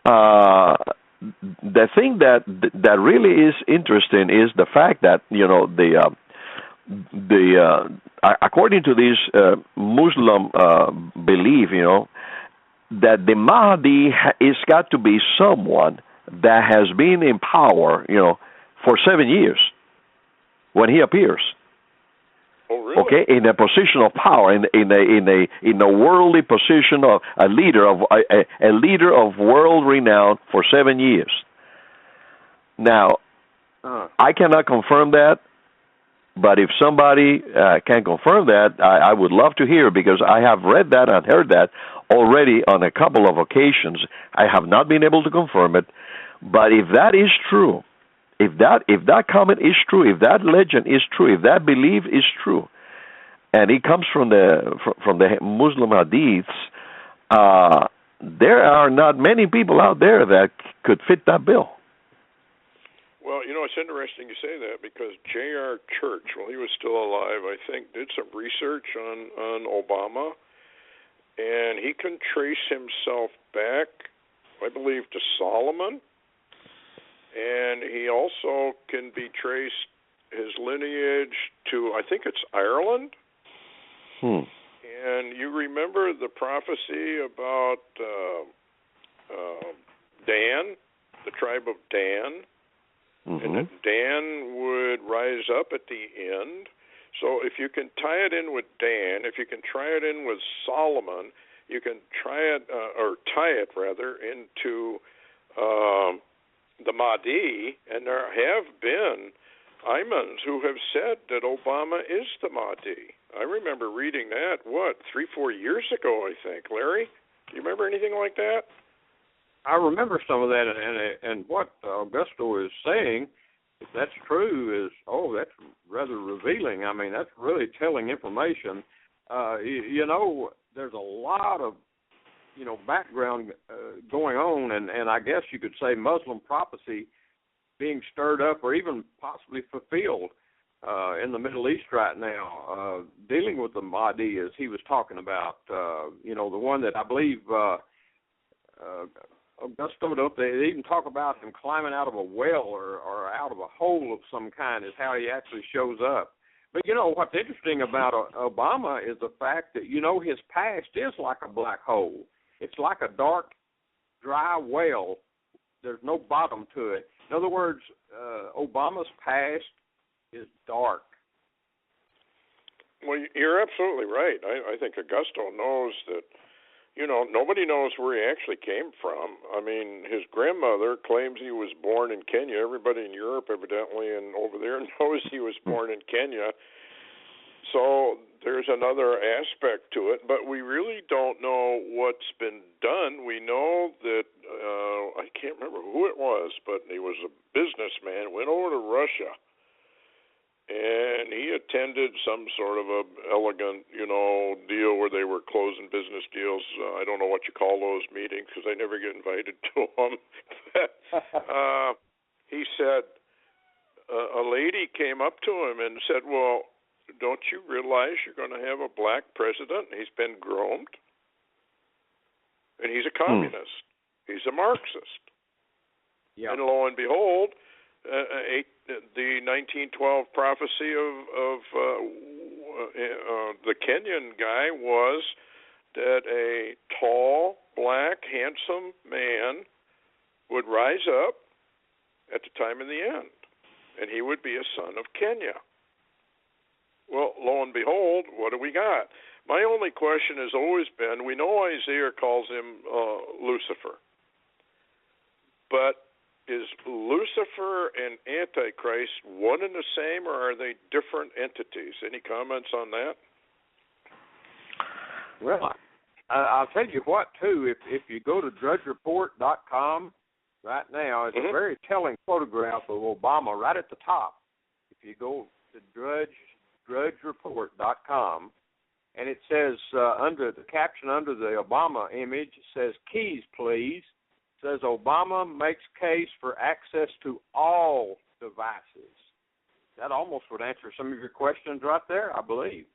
S2: the thing that really is interesting is the fact that according to this Muslim belief, that the Mahdi is got to be someone that has been in power, for 7 years when he appears.
S3: Oh, really?
S2: Okay, in a position of power, in a worldly position of a leader of world renown for 7 years. Now, I cannot confirm that, but if somebody can confirm that, I would love to hear, because I have read that and heard that already on a couple of occasions. I have not been able to confirm it, but if that is true, if that comment is true, if that legend is true, if that belief is true, and it comes from the Muslim hadiths, there are not many people out there that could fit that bill.
S3: Well, it's interesting you say that, because J.R. Church, while he was still alive, I think, did some research on Obama, and he can trace himself back, I believe, to Solomon. And he also can be traced, his lineage, to, I think it's Ireland. And you remember the prophecy about Dan, the tribe of Dan, and that Dan would rise up at the end. So if you can tie it in with Dan, if you can try it in with Solomon, you can try it, or tie it rather, into the Mahdi, and there have been imams who have said that Obama is the Mahdi. I remember reading that, 3-4 years ago, I think. Larry, do you remember anything like that?
S5: I remember some of that, and what Augusto is saying, if that's true, is, that's rather revealing. I mean, that's really telling information. There's a lot of background going on, and I guess you could say Muslim prophecy being stirred up or even possibly fulfilled in the Middle East right now, dealing with the Mahdi, as he was talking about. The one that I believe Augusto, they even talk about him climbing out of a well or out of a hole of some kind is how he actually shows up. But what's interesting about Obama is the fact that his past is like a black hole. It's like a dark, dry well. There's no bottom to it. In other words, Obama's past is dark.
S3: Well, you're absolutely right. I think Augusto knows that, nobody knows where he actually came from. I mean, his grandmother claims he was born in Kenya. Everybody in Europe, evidently, and over there knows he was born in Kenya. So there's another aspect to it, but we really don't know what's been done. We know that, I can't remember who it was, but he was a businessman, went over to Russia, and he attended some sort of a elegant, deal where they were closing business deals. I don't know what you call those meetings, because I never get invited to them. He said, a lady came up to him and said, well, don't you realize you're going to have a black president? He's been groomed. And he's a communist. He's a Marxist.
S5: Yeah.
S3: And lo and behold, the 1912 prophecy of the Kenyan guy was that a tall, black, handsome man would rise up at the time of the end, and he would be a son of Kenya. Well, lo and behold, what do we got? My only question has always been, we know Isaiah calls him Lucifer, but is Lucifer and Antichrist one and the same, or are they different entities? Any comments on that?
S5: Well, I'll tell you what, too. If you go to drudgereport.com right now, it's a very telling photograph of Obama right at the top. If you go to drudgereport.com, and it says under the caption under the Obama image, it says, "Keys, please." It says, Obama makes case for access to all devices. That almost would answer some of your questions right there, I believe.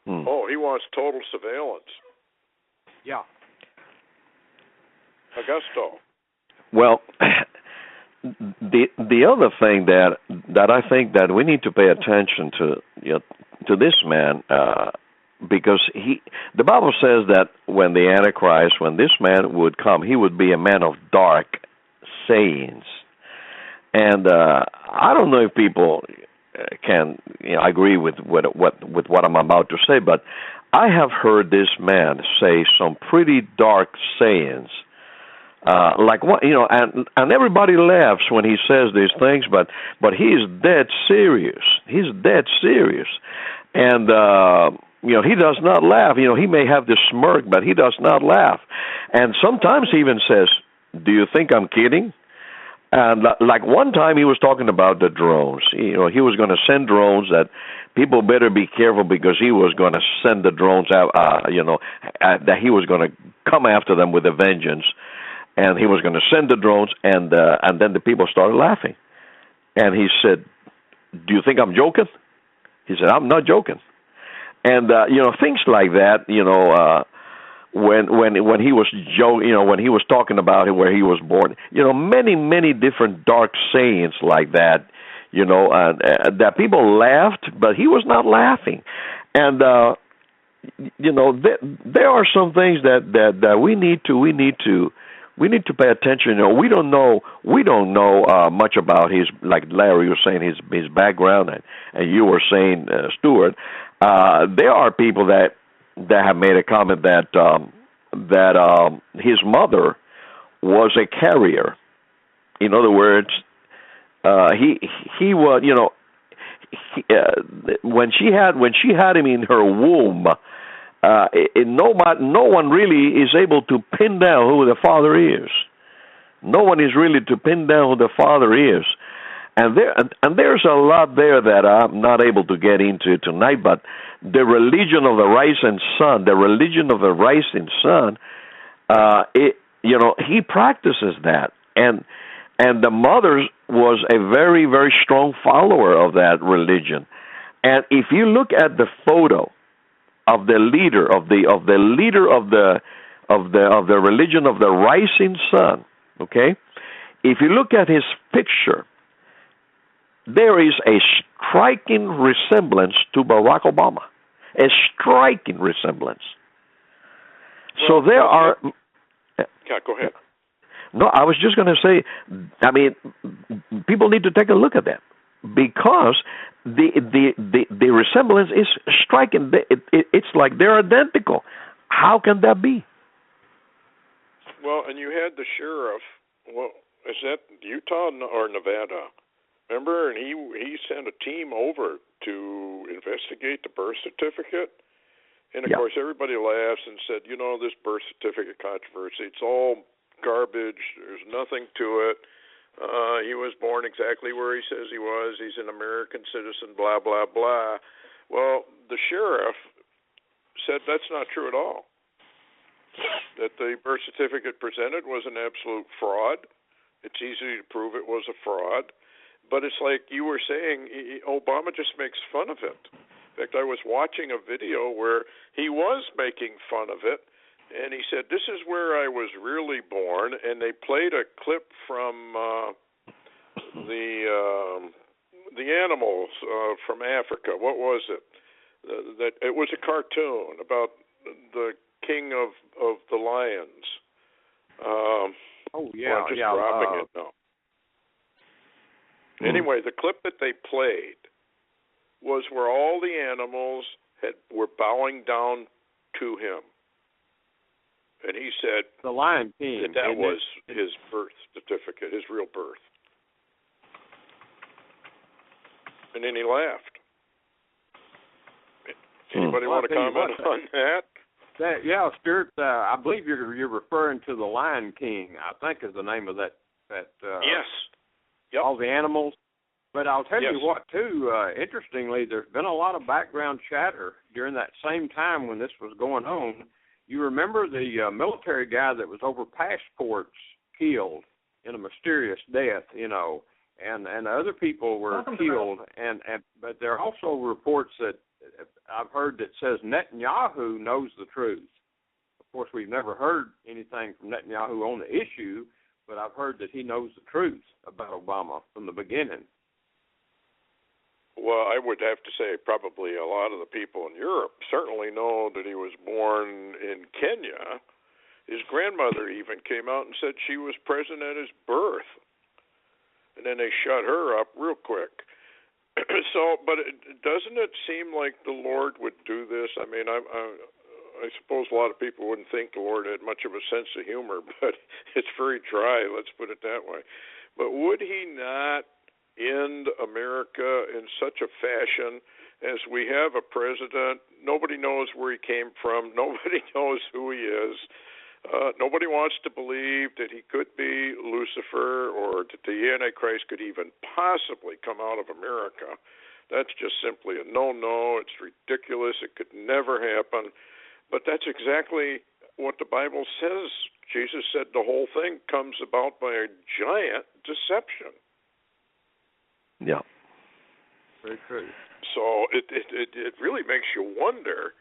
S3: Oh, he wants total surveillance.
S5: Yeah.
S2: Augusto. Well, the other thing that I think that we need to pay attention to this man, because the Bible says that when the Antichrist, when this man would come, he would be a man of dark sayings. And I don't know if people can agree with what I'm about to say, but I have heard this man say some pretty dark sayings. Like what, and everybody laughs when he says these things, but he is dead serious. He's dead serious. And he does not laugh. He may have this smirk, but he does not laugh. And sometimes he even says, "Do you think I'm kidding?" And like one time he was talking about the drones. He was going to send drones, that people better be careful because he was going to send the drones out, that he was going to come after them with a vengeance. And he was going to send the drones, and then the people started laughing. And he said, "Do you think I'm joking?" He said, "I'm not joking." And things like that. When he was when he was talking about where he was born, many different dark sayings like that. That people laughed, but he was not laughing. And there are some things that we need to pay attention. We don't know much about his, like Larry was saying, his background, and you were saying, Stewart. There are people that have made a comment that his mother was a carrier. In other words, he was when she had him in her womb. No one really is able to pin down who the father is. No one is really to pin down who the father is, and there's a lot there that I'm not able to get into tonight. But the religion of the rising sun, he practices that, and the mother was a very, very strong follower of that religion. And if you look at the photo of the leader of the religion of the rising sun, okay? If you look at his picture, there is a striking resemblance to Barack Obama. A striking resemblance. So there are.
S3: Yeah, go ahead.
S2: No, I was just going to say, people need to take a look at that, because the resemblance is striking. It's like they're identical. How can that be?
S3: Well, and you had the sheriff. Well, is that Utah or Nevada? Remember, and he sent a team over to investigate the birth certificate. And, of course, everybody laughs and said, this birth certificate controversy, it's all garbage. There's nothing to it. He was born exactly where he says he was. He's an American citizen, blah, blah, blah. Well, the sheriff said that's not true at all, that the birth certificate presented was an absolute fraud. It's easy to prove it was a fraud. But it's like you were saying, Obama just makes fun of it. In fact, I was watching a video where he was making fun of it, and he said, "This is where I was really born," and they played a clip from the animals from Africa. What was it? That it was a cartoon about the king of the lions. I'm just dropping it now. Anyway, the clip that they played was where all the animals were bowing down to him, and he said
S5: the Lion King
S3: that was his birth certificate, his real birth. And then he laughed. Anybody want to comment on that?
S5: Yeah, Stewart. I believe you're referring to the Lion King. I think is the name of that.
S3: Yes. Yep.
S5: All the animals. But I'll tell you what, too. Interestingly, there's been a lot of background chatter during that same time when this was going on. You remember the military guy that was over passports killed in a mysterious death, and other people were killed. But there are also reports that I've heard that says Netanyahu knows the truth. Of course, we've never heard anything from Netanyahu on the issue, but I've heard that he knows the truth about Obama from the beginning.
S3: Well, I would have to say probably a lot of the people in Europe certainly know that he was born in Kenya. His grandmother even came out and said she was present at his birth. And then they shut her up real quick. But doesn't it seem like the Lord would do this? I mean, I suppose a lot of people wouldn't think the Lord had much of a sense of humor, but it's very dry, let's put it that way. But would he not end America in such a fashion as we have a president, nobody knows where he came from, nobody knows who he is, nobody wants to believe that he could be Lucifer or that the Antichrist could even possibly come out of America. That's just simply a no-no. It's ridiculous. It could never happen. But that's exactly what the Bible says. Jesus said the whole thing comes about by a giant deception.
S2: Yeah.
S5: Very true.
S3: So it really makes you wonder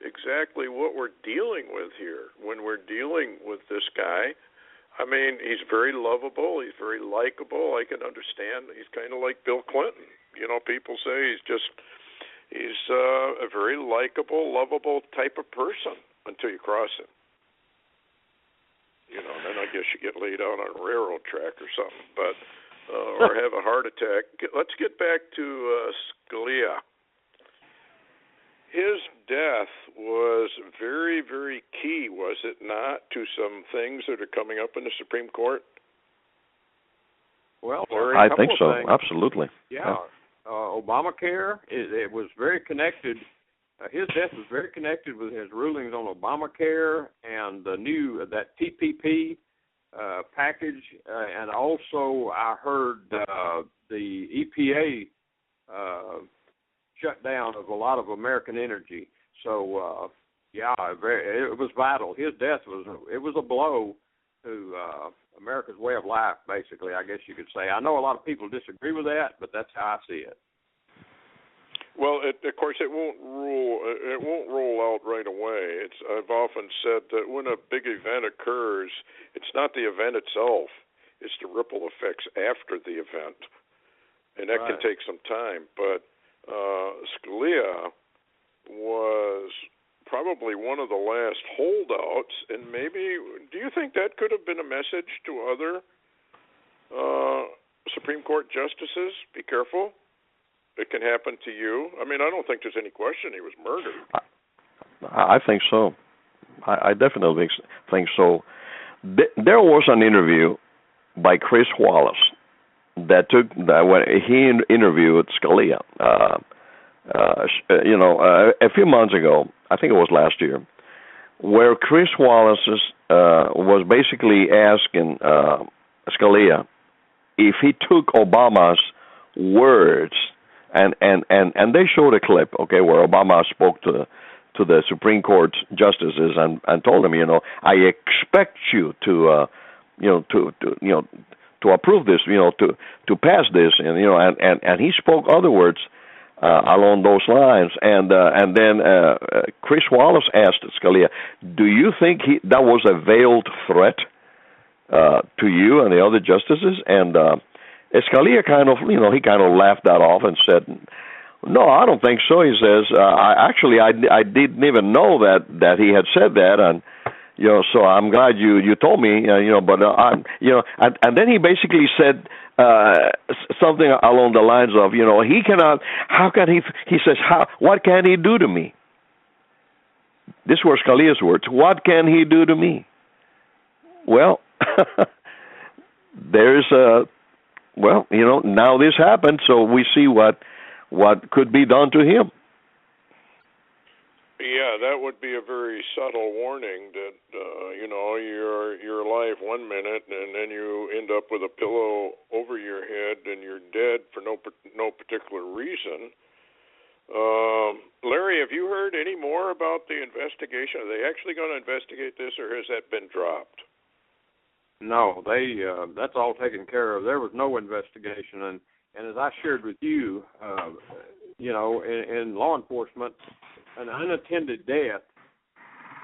S3: exactly what we're dealing with here when we're dealing with this guy. I mean, he's very lovable. He's very likable. I can understand. He's kind of like Bill Clinton. People say he's a very likable, lovable type of person until you cross him. Then I guess you get laid out on a railroad track or something, but or have a heart attack. Let's get back to Scalia. His death was very, very key, was it not, to some things that are coming up in the Supreme Court?
S5: Well,
S2: I think so.
S5: Things.
S2: Absolutely.
S5: Yeah. Obamacare, it was very connected. His death was very connected with his rulings on Obamacare and that TPP package, and also I heard the EPA shutdown of a lot of American energy. So, it was vital. His death was a blow to America's way of life, basically, I guess you could say. I know a lot of people disagree with that, but that's how I see it.
S3: Well, of course, it won't roll out right away. I've often said that when a big event occurs, it's not the event itself; it's the ripple effects after the event, and that can take some time. But Scalia was probably one of the last holdouts, and maybe, do you think that could have been a message to other Supreme Court justices? Be careful. It can happen to you. I mean, I don't think there's any question he was murdered.
S2: I think so. I definitely think so. There was an interview by Chris Wallace when he interviewed Scalia. A few months ago, I think it was last year, where Chris Wallace was basically asking Scalia if he took Obama's words, and they showed a clip, okay, where Obama spoke to the Supreme Court justices and told them, I expect you to approve this, to pass this, and he spoke other words along those lines, and then Chris Wallace asked Scalia, "Do you think that was a veiled threat to you and the other justices?" And Scalia kind of laughed that off and said, "No, I don't think so." He says, I didn't even know that he had said that, and so I'm glad you told me, but and then he basically said something along the lines of, he cannot. How can he? He says, what can he do to me? These were Scalia's words. What can he do to me? Well, now this happened, so we see what could be done to him.
S3: Yeah, that would be a very subtle warning that you're alive one minute and then you end up with a pillow over your head and you're dead for no particular reason. Larry, have you heard any more about the investigation? Are they actually going to investigate this, or has that been dropped?
S5: No, that's all taken care of. There was no investigation, and as I shared with you, in law enforcement, an unattended death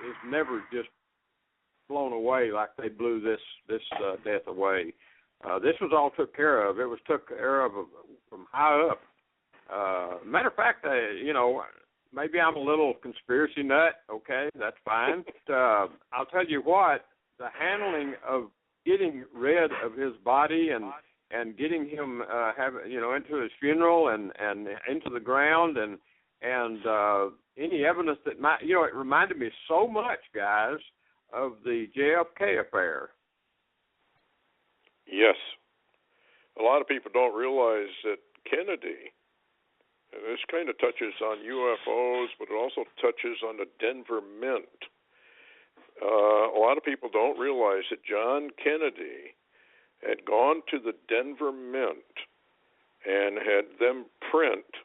S5: is never just blown away like they blew this death away. This was all took care of. It was took care of from high up. Matter of fact, maybe I'm a little conspiracy nut. Okay, that's fine. But, I'll tell you what, the handling of getting rid of his body and getting him into his funeral and into the ground and any evidence that might, it reminded me so much, guys, of the JFK affair.
S3: Yes. A lot of people don't realize that Kennedy, and this kind of touches on UFOs, but it also touches on the Denver Mint. A lot of people don't realize that John Kennedy had gone to the Denver Mint and had them print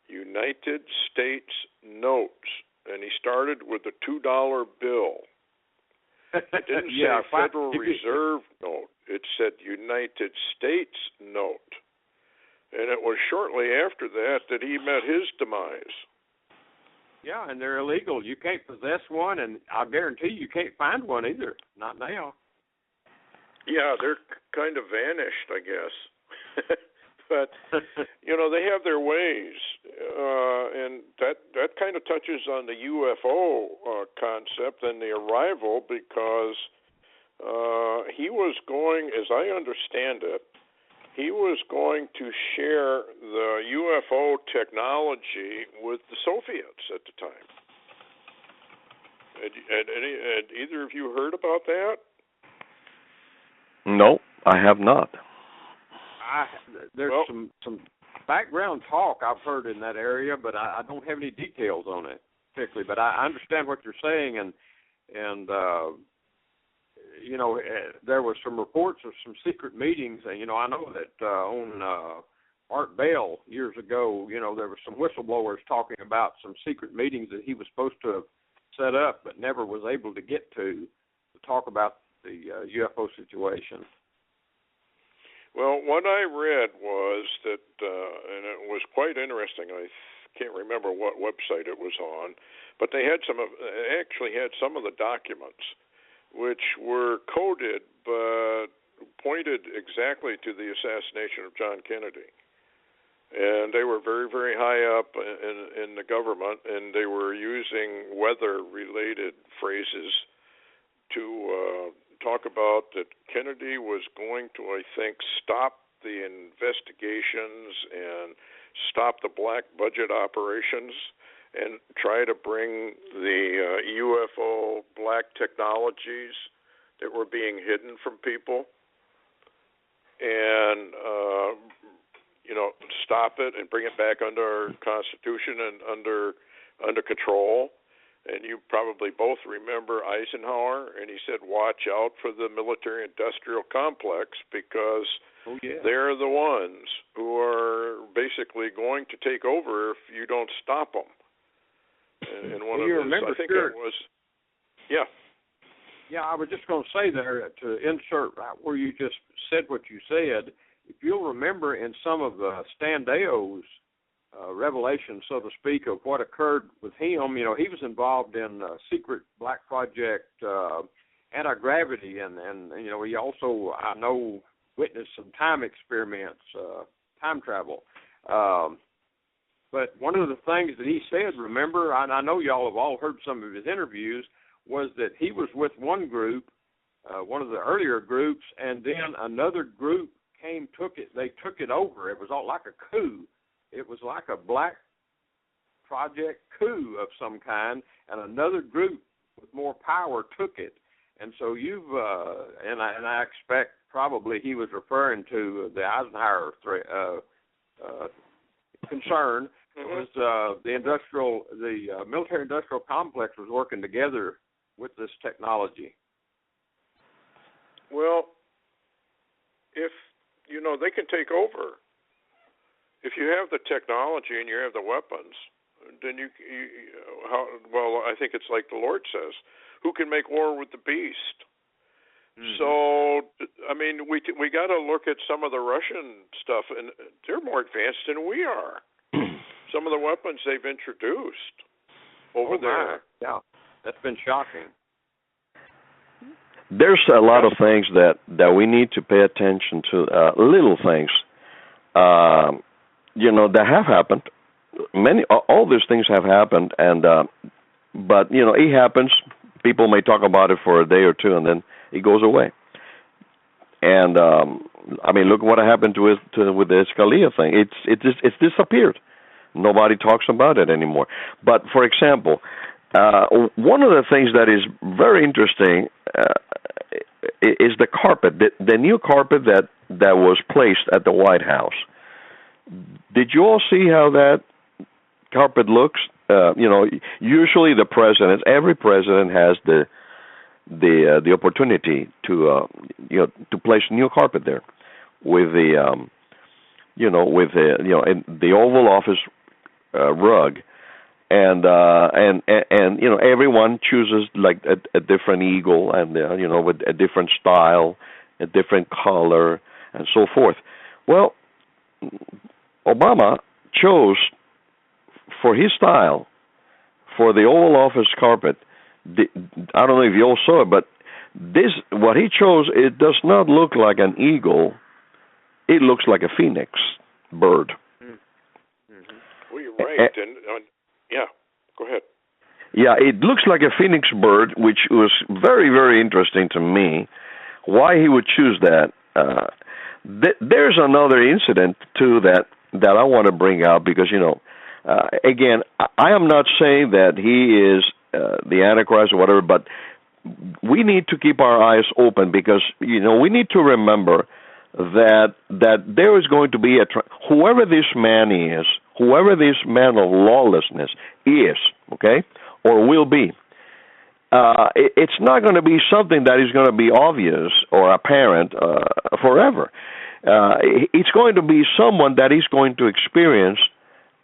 S3: United States notes, and he started with a $2 bill. It didn't say Federal Reserve note. It said United States note. And it was shortly after that he met his demise.
S5: Yeah, and they're illegal. You can't possess one, and I'll guarantee you can't find one either. Not now. Yeah,
S3: they're kind of vanished, I guess. But, they have their ways. And that kind of touches on the UFO concept and the arrival, because he was going, as I understand it, he was going to share the UFO technology with the Soviets at the time. Had either of you heard about that?
S2: No, I have not.
S5: There's some background talk I've heard in that area, but I don't have any details on it particularly. But I understand what you're saying, and there were some reports of some secret meetings. And, I know that on Art Bell years ago, there were some whistleblowers talking about some secret meetings that he was supposed to have set up but never was able to get to talk about the UFO situation.
S3: Well, what I read was that, and it was quite interesting. I can't remember what website it was on, but they actually had some of the documents, which were coded but pointed exactly to the assassination of John Kennedy. And they were very, very high up in the government, and they were using weather-related phrases to talk about that Kennedy was going to, I think, stop the investigations and stop the black budget operations and try to bring the UFO black technologies that were being hidden from people and, stop it and bring it back under our Constitution and under control. And you probably both remember Eisenhower, and he said, watch out for the military-industrial complex, because they're the ones who are basically going to take over if you don't stop them. And one of his, I think it was, yeah.
S5: Yeah, I was just going to say there, to insert right where you just said what you said, if you'll remember in some of Stan Deo's revelation, so to speak, of what occurred with him, he was involved in secret black project anti-gravity, and he also, I know, witnessed some time experiments, time travel. But one of the things that he said, remember, I know y'all have all heard some of his interviews, was that he was with one group, one of the earlier groups, and then another group they took it over. It was all like a coup. It was like a black project coup of some kind, and another group with more power took it. And so and I expect probably he was referring to the Eisenhower concern. It was the military-industrial complex was working together with this technology.
S3: Well, if they can take over. If you have the technology and you have the weapons, then I think it's like the Lord says, who can make war with the beast? Mm-hmm. So, I mean, we got to look at some of the Russian stuff, and they're more advanced than we are. Some of the weapons they've introduced over there.
S5: Yeah, that's been shocking.
S2: There's a lot of things that we need to pay attention to, little things, that have happened. All these things have happened, and but it happens. People may talk about it for a day or two, and then it goes away. And I mean, look what happened with the Scalia thing. It's disappeared. Nobody talks about it anymore. But for example, one of the things that is very interesting is the carpet, the new carpet that was placed at the White House. Did you all see how that carpet looks? Usually every president has the opportunity to place new carpet there with the the Oval Office rug. And everyone chooses like a different eagle, and with a different style, a different color, and so forth. Well, Obama chose for his style, for the Oval Office carpet. I don't know if you all saw it, but what he chose, it does not look like an eagle. It looks like a phoenix bird.
S3: Mm-hmm. Well, you're right. Yeah, go ahead.
S2: Yeah, it looks like a phoenix bird, which was very, very interesting to me. Why he would choose that? There's another incident too that I want to bring up because again, I am not saying that he is the Antichrist or whatever, but we need to keep our eyes open because we need to remember that there is going to be whoever this man is, whoever this man of lawlessness is, okay, or will be, it's not going to be something that is going to be obvious or apparent forever. It's going to be someone that is going to experience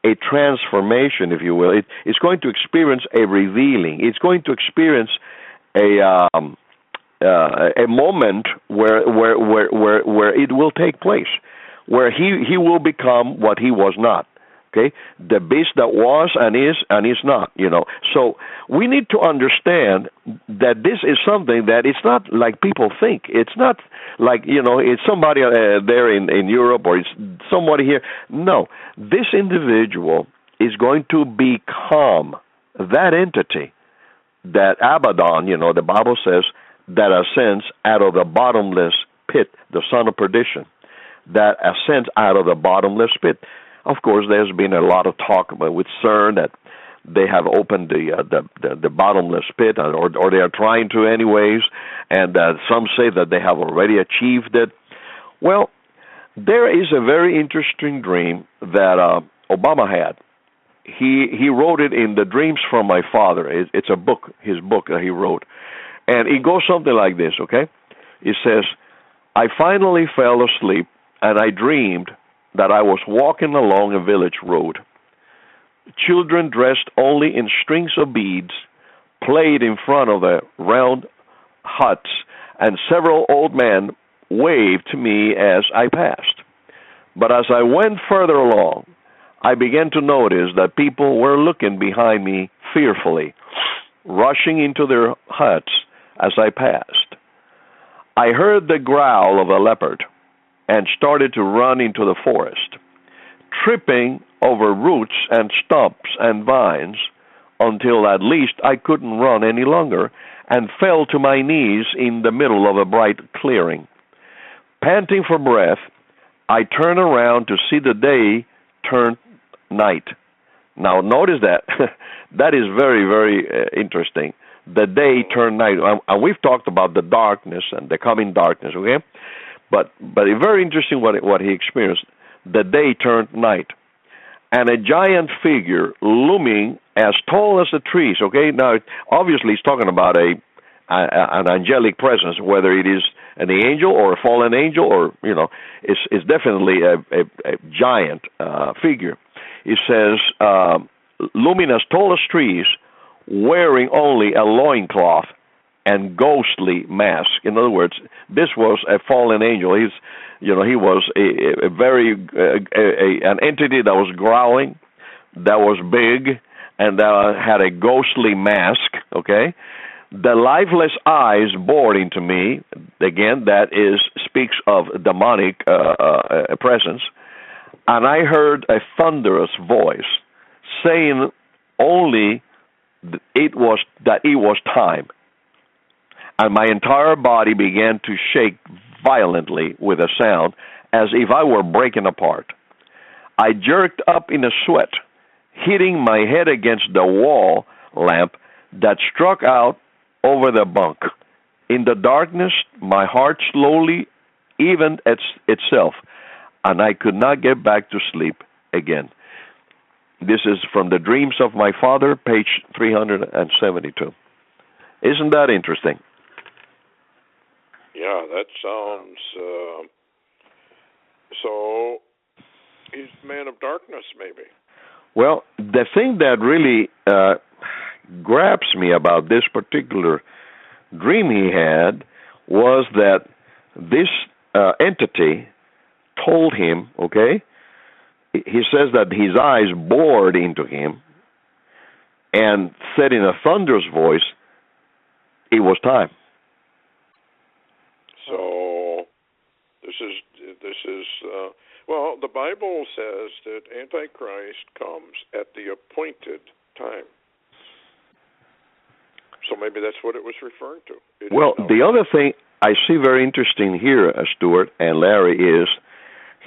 S2: a transformation, if you will. It's going to experience a revealing. It's going to experience a moment where it will take place, where he will become what he was not. Okay, the beast that was and is not. So we need to understand that this is something that it's not like people think. It's not like it's somebody there in Europe or it's somebody here. No, this individual is going to become that entity, that Abaddon. The Bible says that ascends out of the bottomless pit, the son of perdition, that ascends out of the bottomless pit. Of course, there's been a lot of talk with CERN that they have opened the bottomless pit, or they are trying to anyways, and some say that they have already achieved it. Well, there is a very interesting dream that Obama had. He wrote it in the Dreams from My Father. It's a book, his book that he wrote. And it goes something like this, okay? It says, I finally fell asleep, and I dreamed that I was walking along a village road. Children dressed only in strings of beads played in front of a round huts, and several old men waved to me as I passed. But as I went further along, I began to notice that people were looking behind me fearfully, rushing into their huts as I passed. I heard the growl of a leopard and started to run into the forest, tripping over roots and stumps and vines until at least I couldn't run any longer and fell to my knees in the middle of a bright clearing. Panting for breath, I turned around to see the day turn night. Now, notice that. That is very, very interesting. The day turned night. And we've talked about the darkness and the coming darkness, okay? But it's very interesting what he experienced. The day turned night. And a giant figure looming as tall as the trees, okay? Now, obviously, he's talking about an angelic presence, whether it is an angel or a fallen angel or, it's definitely a giant figure. It says, looming as tall as trees, wearing only a loincloth and ghostly mask. In other words, this was a fallen angel. He was a very an entity that was growling, that was big, and that had a ghostly mask. Okay, the lifeless eyes bored into me. Again, that speaks of demonic presence. And I heard a thunderous voice saying only that it was time. And my entire body began to shake violently with a sound as if I were breaking apart. I jerked up in a sweat, hitting my head against the wall lamp that struck out over the bunk. In the darkness, my heart slowly evened itself, and I could not get back to sleep again. This is from The Dreams of My Father, page 372. Isn't that interesting?
S3: Yeah, that sounds... so, he's a man of darkness, maybe.
S2: Well, the thing that really grabs me about this particular dream he had was that this entity told him, okay, he says that his eyes bored into him and said in a thunderous voice, it was time.
S3: So, this is well, the Bible says that Antichrist comes at the appointed time. So maybe that's what it was referring to.
S2: Well, the other thing I see very interesting here, Stewart and Larry, is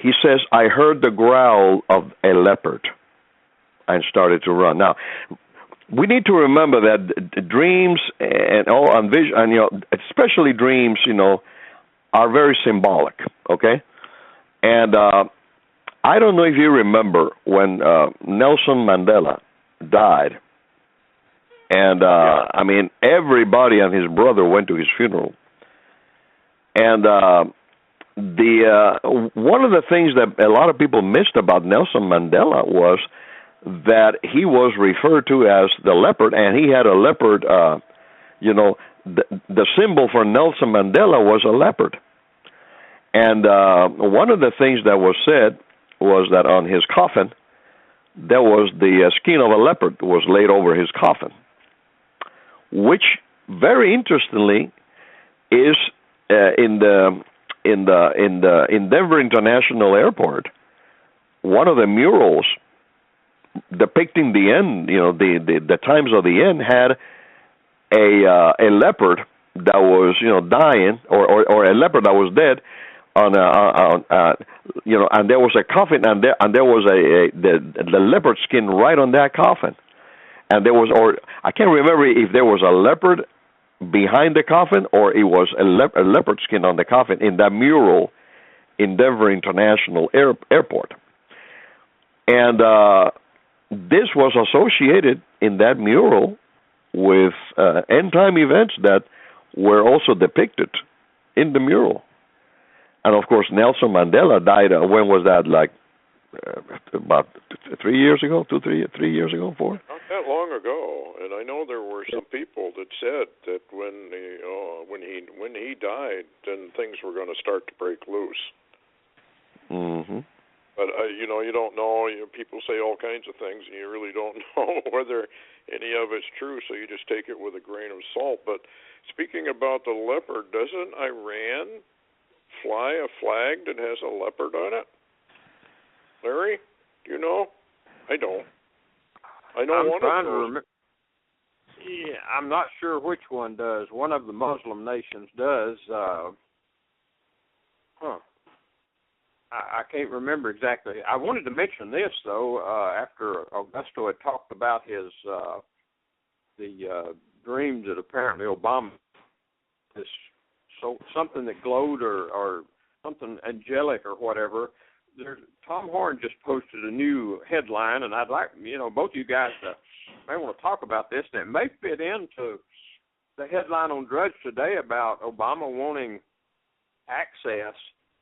S2: he says, I heard the growl of a leopard and started to run. Now, we need to remember that dreams and vision, and especially dreams, are very symbolic, okay? And I don't know if you remember when Nelson Mandela died, and I mean, everybody and his brother went to his funeral. And one of the things that a lot of people missed about Nelson Mandela was that he was referred to as the leopard, and he had a leopard, the symbol for Nelson Mandela was a leopard. And one of the things that was said was that on his coffin, there was the skin of a leopard was laid over his coffin, which, very interestingly, is in Denver International Airport. One of the murals depicting the end, the times of the end, had a leopard that was dying, or a leopard that was dead, and there was a coffin, and there was the leopard skin right on that coffin, and there was, or I can't remember if there was a leopard behind the coffin or it was a leopard skin on the coffin in that mural in Denver International Airport, and this was associated in that mural with end time events that were also depicted in the mural. And of course, Nelson Mandela died. When was that? Like about 3 years ago, 3 years ago, 4?
S3: Not that long ago. And I know there were some people that said that when he when he died, then things were going to start to break loose.
S2: Mm-hmm.
S3: But you know, you don't know. People say all kinds of things, and you really don't know whether any of it's true. So you just take it with a grain of salt. But speaking about the leopard, doesn't Iran fly a flag that has a leopard on it? Larry, do you know? I don't. I know
S5: I'm
S3: one
S5: trying
S3: of
S5: to
S3: those.
S5: remember. Yeah, I'm not sure which one does. One of the Muslim nations does. I can't remember exactly. I wanted to mention this though. After Augusto had talked about his the dream that apparently Obama is something that glowed or something angelic or whatever. Tom Horn just posted a new headline, and I'd like both of you guys may want to talk about this, and it may fit into the headline on Drudge today about Obama wanting access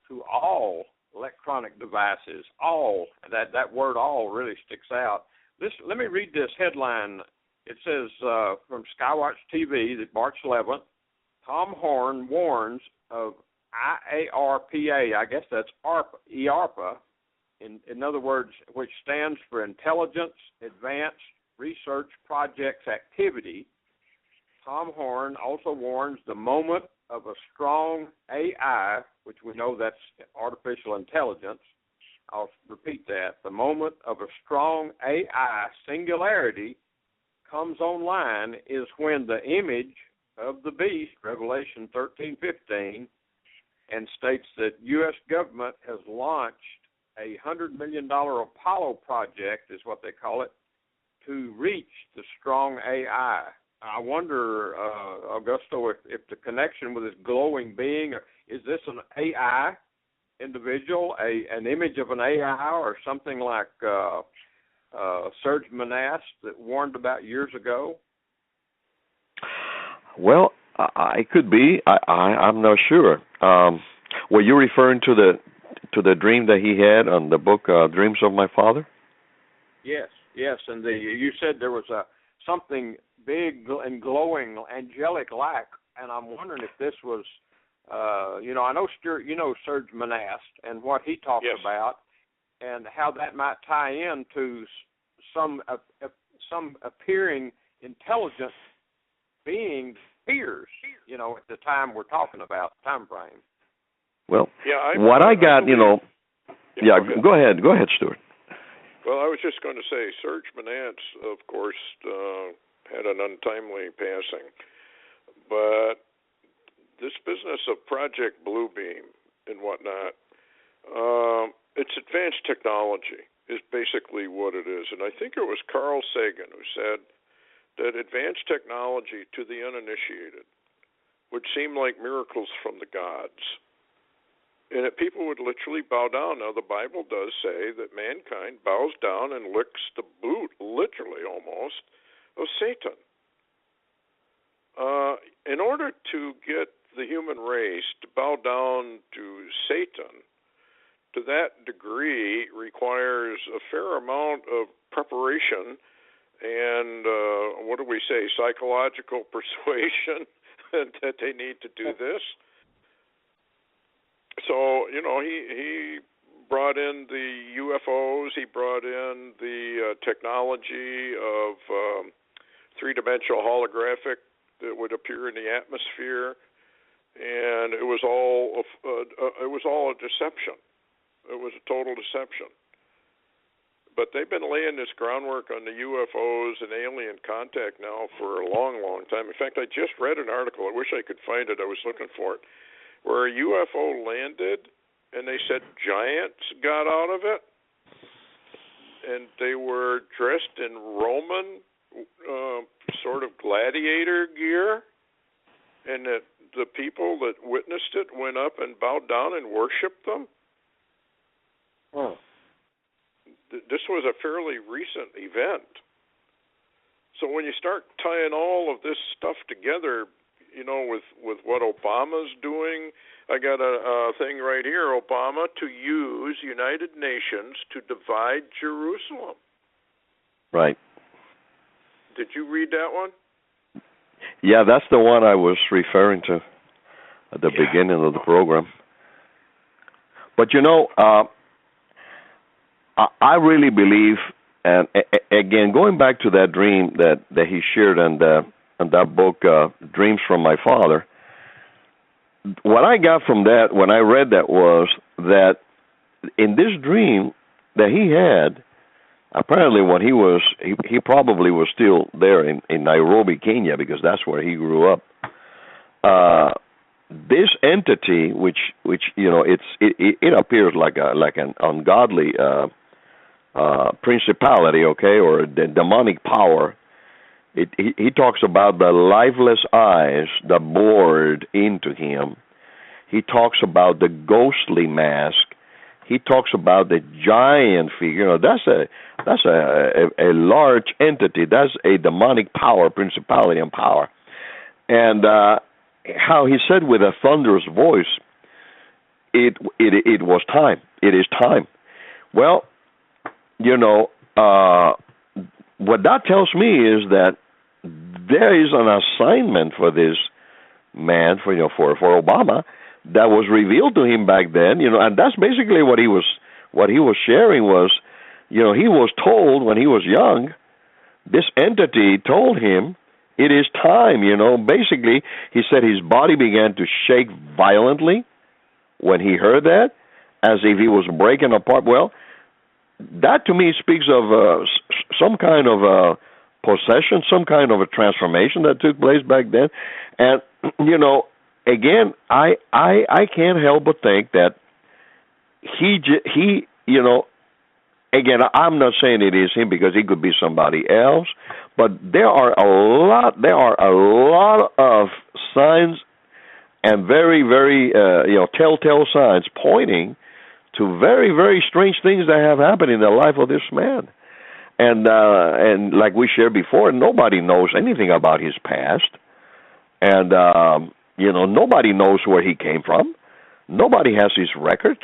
S5: to all electronic devices. All, that word all really sticks out. Let me read this headline. It says from Skywatch TV that March 11th, Tom Horn warns of IARPA, I guess that's EARPA, in other words, which stands for Intelligence Advanced Research Projects Activity. Tom Horn also warns the moment of a strong AI, which we know that's artificial intelligence. I'll repeat that. The moment of a strong AI singularity comes online is when the image of the beast, Revelation 13:15, and states that U.S. government has launched a $100 million Apollo project, is what they call it, to reach the strong AI. I wonder, Augusto, if the connection with this glowing being, is this an AI individual, an image of an AI, or something like Serge Monast that warned about years ago?
S2: Well, I could be. I'm not sure. Were you referring to the dream that he had on the book Dreams of My Father? Yes,
S5: and you said there was something big and glowing, angelic-like, and I'm wondering if this was, I know Stewart, Serge Monast and what he talked about, and how that might tie into some appearing intelligent being peers, at the time we're talking about, time frame.
S2: Well, what I got, go ahead, Stewart.
S3: Well, I was just going to say, Serge Monast, of course, had an untimely passing, but this business of Project Bluebeam and whatnot, it's advanced technology is basically what it is, and I think it was Carl Sagan who said that advanced technology to the uninitiated would seem like miracles from the gods, and that people would literally bow down. Now, the Bible does say that mankind bows down and licks the boot, literally almost, of Satan. In order to get the human race to bow down to Satan, to that degree, requires a fair amount of preparation and, psychological persuasion that they need to do this. So, he brought in the UFOs, he brought in the technology of three-dimensional holographic that would appear in the atmosphere, and it was all a deception. It was a total deception. But they've been laying this groundwork on the UFOs and alien contact now for a long, long time. In fact, I just read an article. I wish I could find it. I was looking for it, where a UFO landed, and they said giants got out of it, and they were dressed in Roman sort of gladiator gear, and that the people that witnessed it went up and bowed down and worshipped them.
S5: Oh.
S3: This was a fairly recent event. So when you start tying all of this stuff together, with what Obama's doing, I got a thing right here, Obama to use United Nations to divide Jerusalem.
S2: Right.
S3: Did you read that one?
S2: Yeah, that's the one I was referring to. at the beginning of the program. But I really believe, and again, going back to that dream that he shared in that book, Dreams from My Father, what I got from that when I read that was that in this dream that he had, apparently when he probably was still there in Nairobi, Kenya, because that's where he grew up. This entity, which it appears like an ungodly principality, okay, or the demonic power. He talks about the lifeless eyes that bored into him. He talks about the ghostly mask. He talks about the giant figure. That's a large entity. That's a demonic power, principality, and power. And how he said with a thunderous voice, it was time. It is time. Well, what that tells me is that there is an assignment for this man, for Obama, that was revealed to him back then, and that's basically what he was sharing was, he was told when he was young, this entity told him, it is time, basically, he said his body began to shake violently when he heard that, as if he was breaking apart. Well, that to me speaks of some kind of possession, some kind of a transformation that took place back then. And, again, I can't help but think that he again, I'm not saying it is him because he could be somebody else, but there are a lot of signs and very, very, telltale signs pointing to very, very strange things that have happened in the life of this man. And like we shared before, nobody knows anything about his past. And, nobody knows where he came from. Nobody has his records.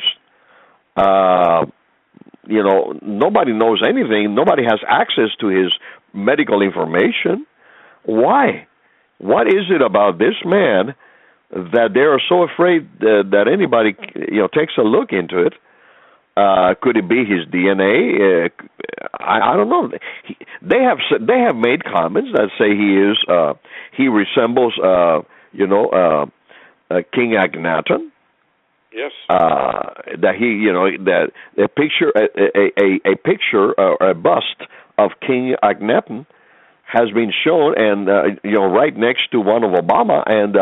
S2: Nobody knows anything. Nobody has access to his medical information. Why? What is it about this man that they are so afraid that anybody, takes a look into it? Could it be his DNA? I don't know. They have made comments that say he resembles King Akhenaten.
S3: Yes.
S2: That that a picture or a bust of King Akhenaten has been shown, and right next to one of Obama, and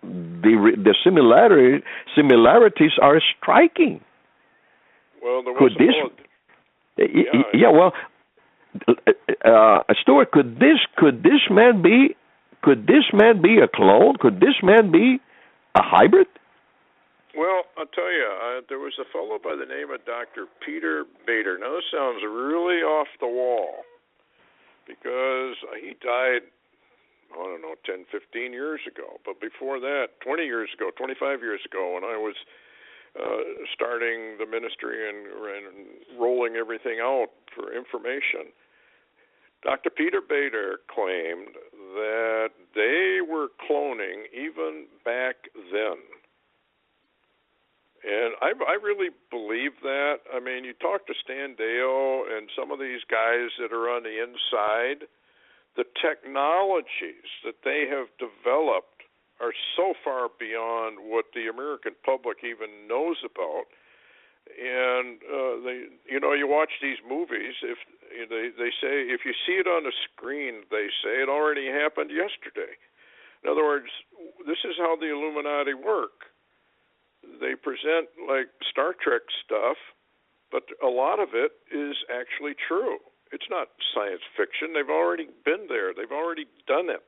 S2: the similarities are striking.
S3: Well, there was
S2: Stewart, could this man be a clone? Could this man be a hybrid?
S3: Well, I'll tell you, there was a fellow by the name of Dr. Peter Bader. Now, this sounds really off the wall because he died, 10, 15 years ago. But before that, 20 years ago, 25 years ago, when I was starting the ministry and rolling everything out for information, Dr. Peter Bader claimed that they were cloning even back then. And I really believe that. I mean, you talk to Stan Deo and some of these guys that are on the inside, the technologies that they have developed are so far beyond what the American public even knows about. And you watch these movies. If they say if you see it on the screen, they say it already happened yesterday. In other words, this is how the Illuminati work. They present like Star Trek stuff, but a lot of it is actually true. It's not science fiction. They've already been there. They've already done it.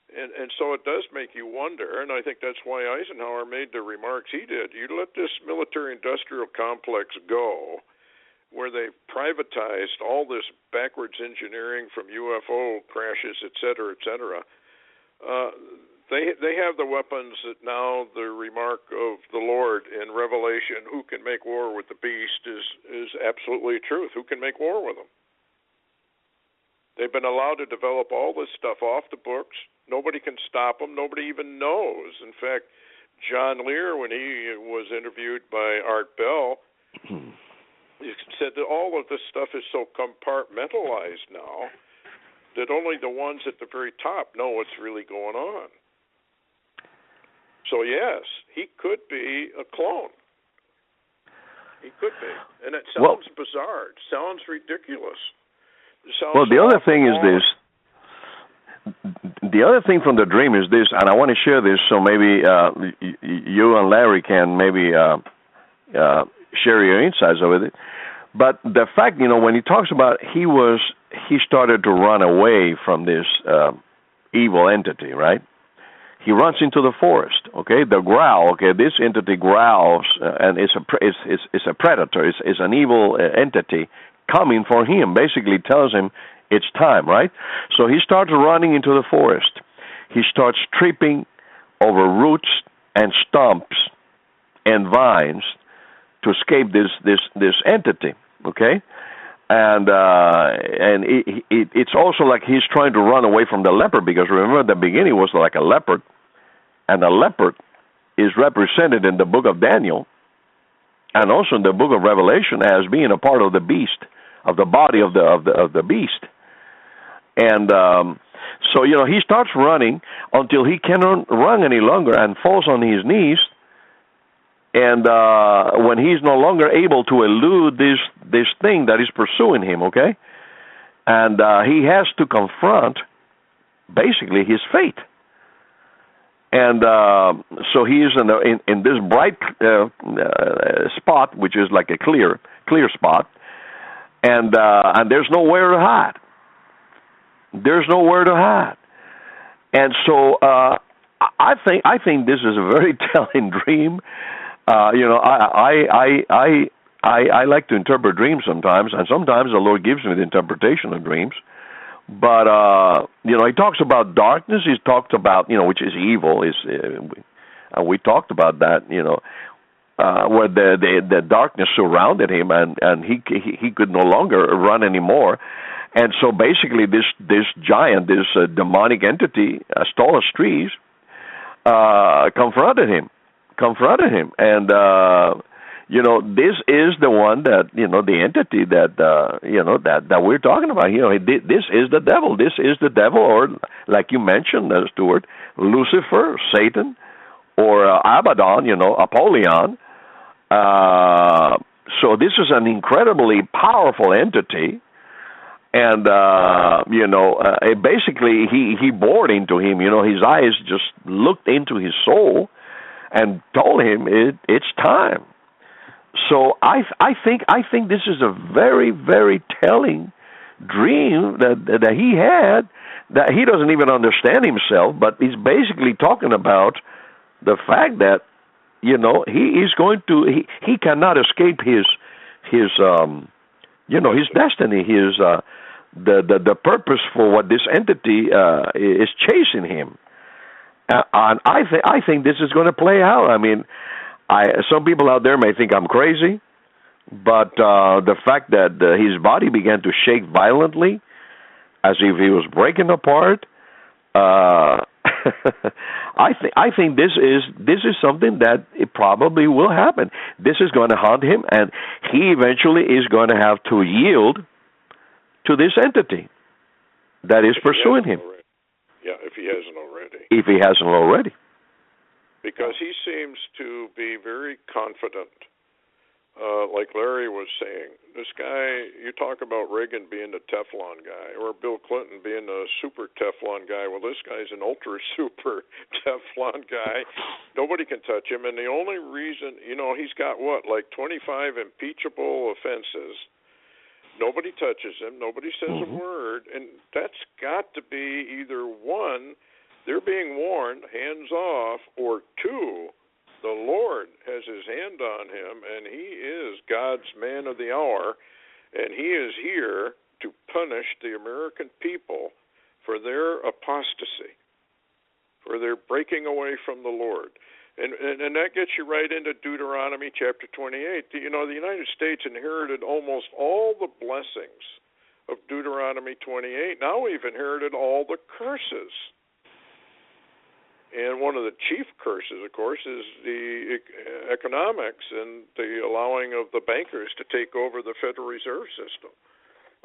S3: And so it does make you wonder, and I think that's why Eisenhower made the remarks he did. You let this military-industrial complex go, where they've privatized all this backwards engineering from UFO crashes, et cetera, et cetera. They have the weapons that now the remark of the Lord in Revelation, who can make war with the beast, is absolutely truth. Who can make war with them? They've been allowed to develop all this stuff off the books. Nobody nobody can stop them. Nobody even knows. In fact, John Lear, when he was interviewed by Art Bell, he said that all of this stuff is so compartmentalized now that only the ones at the very top know what's really going on. So yes, he could be a clone. He could be. And it sounds bizarre. It sounds ridiculous. It sounds
S2: the other thing is this. The other thing from the dream is this, and I want to share this so maybe you and Larry can maybe share your insights with it. But the fact, when he talks about he started to run away from this evil entity, right? He runs into the forest. Okay, the growl. Okay, this entity growls, and it's a predator. It's an evil entity coming for him. Basically, tells him it's time, right? So he starts running into the forest. He starts tripping over roots and stumps and vines to escape this entity. Okay, and it's also like he's trying to run away from the leopard, because remember at the beginning was like a leopard, and a leopard is represented in the book of Daniel and also in the book of Revelation as being a part of the beast, of the body of the beast. And so he starts running until he cannot run any longer and falls on his knees. And when he's no longer able to elude this thing that is pursuing him, okay, and he has to confront basically his fate. And so he is in this bright spot, which is like a clear spot, and there's nowhere to hide. There's nowhere to hide. And so I think this is a very telling dream. I like to interpret dreams sometimes, and sometimes the Lord gives me the interpretation of dreams. But he talks about darkness. He's talked about which is evil. And we talked about that. Where the darkness surrounded him, and he could no longer run anymore. And so basically, this giant, this demonic entity, as tall as trees, confronted him, and this is the one that the entity that we're talking about. This is the devil. This is the devil, or like you mentioned, Stewart, Lucifer, Satan, or Abaddon, Apollyon. So this is an incredibly powerful entity. And basically, he bored into him. His eyes just looked into his soul and told him it's time. So I think this is a very, very telling dream that he had, that he doesn't even understand himself. But he's basically talking about the fact that he is going to he cannot escape his destiny, the purpose for what this entity is chasing him. And I think this is going to play out. I mean, some people out there may think I'm crazy, but the fact that his body began to shake violently, as if he was breaking apart, I think this is something that it probably will happen. This is going to haunt him, and he eventually is going to have to yield to this entity that is pursuing him.
S3: Yeah, if he hasn't already.
S2: If he hasn't already.
S3: Because he seems to be very confident. Like Larry was saying, this guy, you talk about Reagan being the Teflon guy, or Bill Clinton being the super Teflon guy. Well, this guy's an ultra super Teflon guy. Nobody can touch him. And the only reason, he's got like 25 impeachable offenses. Nobody touches him. Nobody says a word. And that's got to be either one, they're being warned, hands off, or two, the Lord has his hand on him, and he is God's man of the hour, and he is here to punish the American people for their apostasy, for their breaking away from the Lord. And that gets you right into Deuteronomy chapter 28. The United States inherited almost all the blessings of Deuteronomy 28. Now we've inherited all the curses. And one of the chief curses, of course, is the economics and the allowing of the bankers to take over the Federal Reserve System,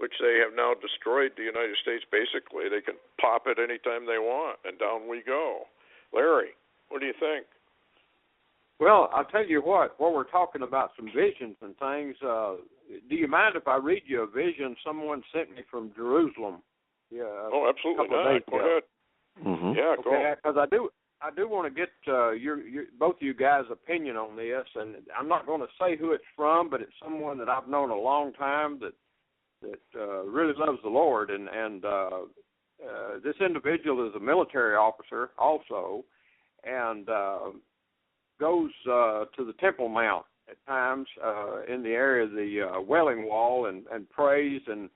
S3: which they have now destroyed the United States. Basically, they can pop it anytime they want, and down we go. Larry, what do you think?
S5: Well, I'll tell you what. While we're talking about some visions and things, do you mind if I read you a vision someone sent me from Jerusalem? Yeah.
S3: Oh, absolutely not. Go ahead.
S2: Mm-hmm.
S3: Yeah, go.
S5: Okay, because I do want to get your both of you guys' opinion on this, and I'm not going to say who it's from, but it's someone that I've known a long time that really loves the Lord, and this individual is a military officer also, and goes to the Temple Mount at times in the area of the Wailing Wall and prays and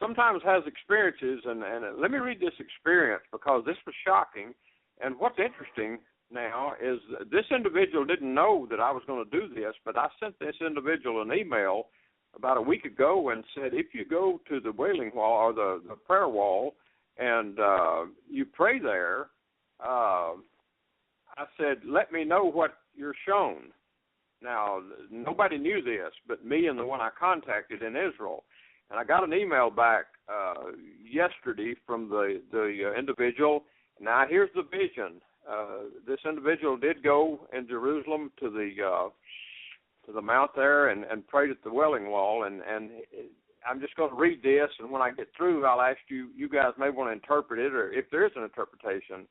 S5: sometimes has experiences, and let me read this experience because this was shocking. And what's interesting now is this individual didn't know that I was going to do this, but I sent this individual an email about a week ago and said, if you go to the Wailing Wall or the prayer wall and you pray there, I said, let me know what you're shown. Now, nobody knew this but me and the one I contacted in Israel. And I got an email back yesterday from the individual. Now, here's the vision. This individual did go in Jerusalem to the mount there and prayed at the Wailing Wall. And I'm just going to read this, and when I get through, I'll ask you guys may want to interpret it, or if there is an interpretation.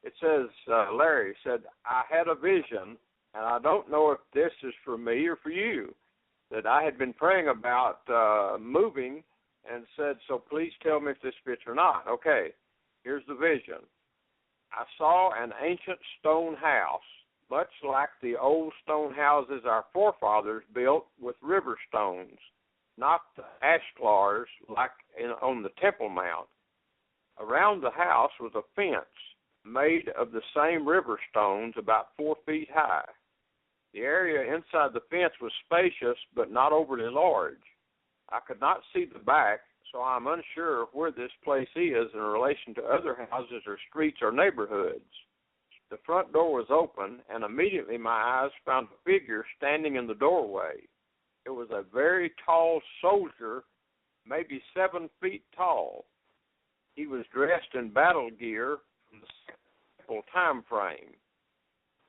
S5: It says, Larry said, I had a vision, and I don't know if this is for me or for you, that I had been praying about moving and said, so please tell me if this fits or not. Okay, here's the vision. I saw an ancient stone house, much like the old stone houses our forefathers built with river stones, not the ashlars like on the Temple Mount. Around the house was a fence made of the same river stones about 4 feet high. The area inside the fence was spacious but not overly large. I could not see the back, so I'm unsure of where this place is in relation to other houses or streets or neighborhoods. The front door was open, and immediately my eyes found a figure standing in the doorway. It was a very tall soldier, maybe 7 feet tall. He was dressed in battle gear from the simple time frame.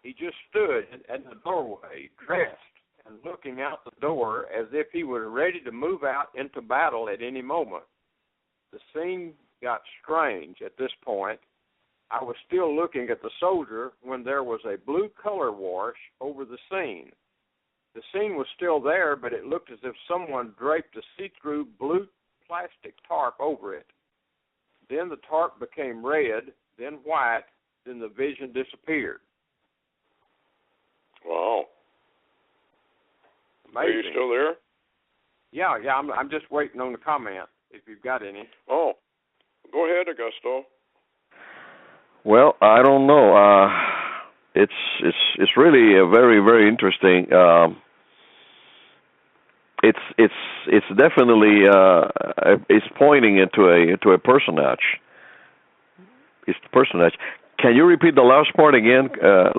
S5: He just stood at the doorway, dressed and looking out the door as if he was ready to move out into battle at any moment. The scene got strange at this point. I was still looking at the soldier when there was a blue color wash over the scene. The scene was still there, but it looked as if someone draped a see-through blue plastic tarp over it. Then the tarp became red, then white, then the vision disappeared.
S3: Wow.
S5: Amazing.
S3: Are you still there?
S5: Yeah, I'm just waiting on the comment, if you've got any.
S3: Oh, go ahead, Augusto.
S2: Well, I don't know. It's really a very, very interesting. It's definitely it's pointing into a personage. It's the personage. Can you repeat the last part again,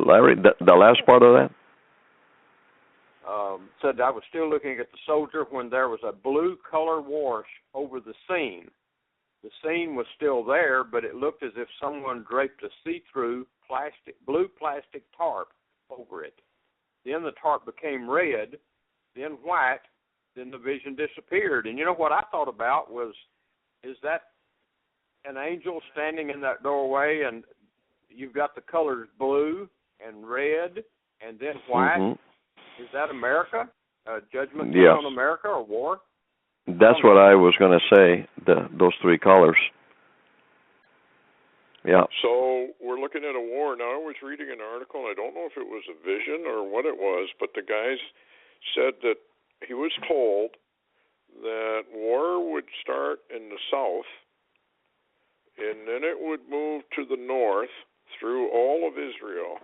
S2: Larry? The last part of that?
S5: Said I was still looking at the soldier when there was a blue color wash over the scene. The scene was still there, but it looked as if someone draped a see-through blue plastic tarp over it. Then the tarp became red, then white, then the vision disappeared. And you know what I thought about was, is that an angel standing in that doorway, and you've got the colors blue and red and then white? Mm-hmm. Is that America? Judgment on America or war?
S2: That's what I was going to say, those three colors. Yeah.
S3: So we're looking at a war. Now, I was reading an article, and I don't know if it was a vision or what it was, but the guys said that he was told that war would start in the south, and then it would move to the north through all of Israel,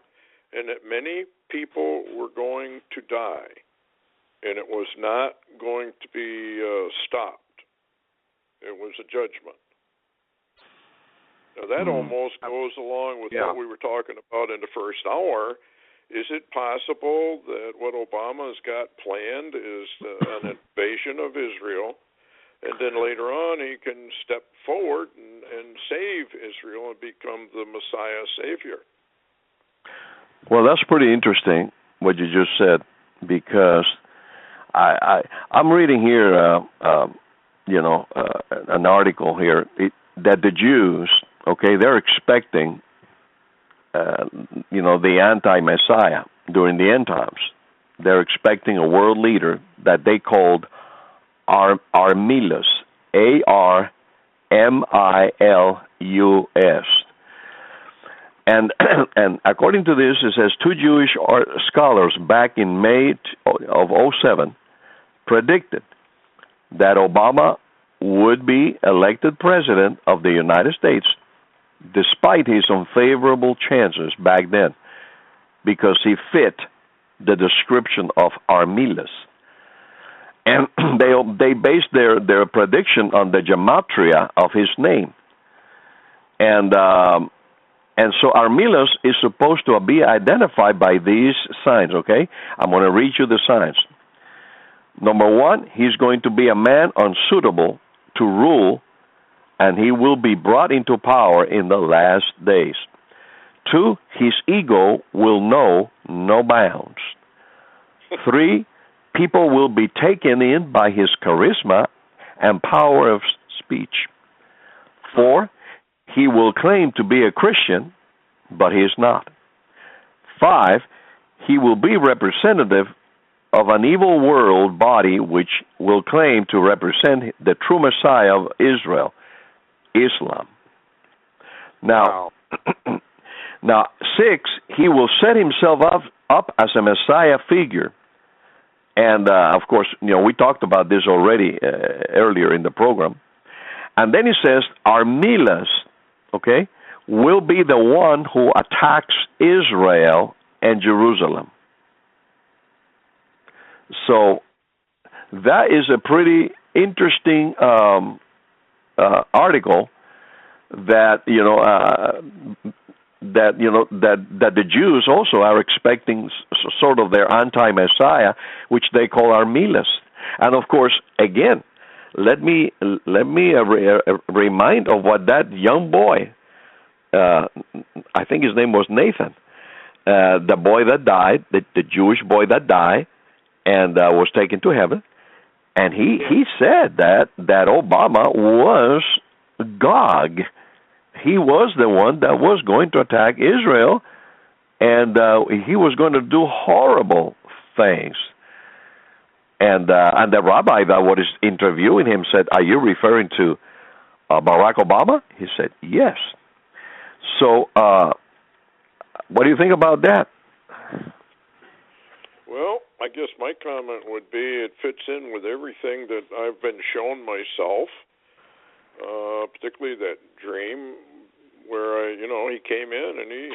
S3: and that many people were going to die, and it was not going to be stopped. It was a judgment. Now, that almost goes along with what we were talking about in the first hour. Is it possible that what Obama's got planned is an invasion of Israel, and then later on he can step forward and save Israel and become the Messiah Savior?
S2: Well, that's pretty interesting what you just said, because I'm reading here, an article here that the Jews, they're expecting, the anti-Messiah during the end times. They're expecting a world leader that they called Armilus, Armilus. And according to this, it says two Jewish scholars back in May of 2007 predicted that Obama would be elected president of the United States despite his unfavorable chances back then, because he fit the description of Armilus. And they based their prediction on the gematria of his name. And so Armilus is supposed to be identified by these signs, okay? I'm going to read you the signs. Number one, he's going to be a man unsuitable to rule, and he will be brought into power in the last days. Two, his ego will know no bounds. Three, people will be taken in by his charisma and power of speech. Four, he will claim to be a Christian, but he is not. Five, he will be representative of an evil world body which will claim to represent the true Messiah of Israel, Islam. Now, now, six, he will set himself up as a Messiah figure. And, of course, we talked about this already earlier in the program. And then he says, Armilus, will be the one who attacks Israel and Jerusalem. So that is a pretty interesting article that that the Jews also are expecting sort of their anti-Messiah, which they call Armilus. And of course, again, let me remind of what that young boy, I think his name was Nathan, the boy that died, the Jewish boy that died, and was taken to heaven, and he said that Obama was Gog. He was the one that was going to attack Israel, and he was going to do horrible things. And the rabbi that was interviewing him said, "Are you referring to Barack Obama?" He said, "Yes." So, what do you think about that?
S3: Well, I guess my comment would be it fits in with everything that I've been shown myself, particularly that dream where he came in and he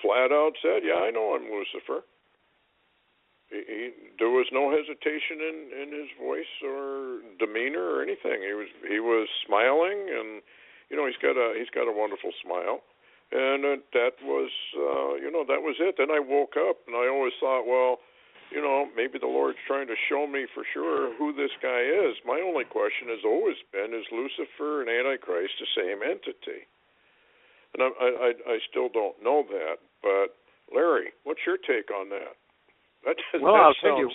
S3: flat out said, "Yeah, I know I'm Lucifer." There was no hesitation in his voice or demeanor or anything. He was smiling, and he's got a wonderful smile, and that was that was it. Then I woke up and I always thought, well, maybe the Lord's trying to show me for sure who this guy is. My only question has always been, is Lucifer and Antichrist the same entity? And I still don't know that. But Larry, what's your take on that?
S5: I'll tell you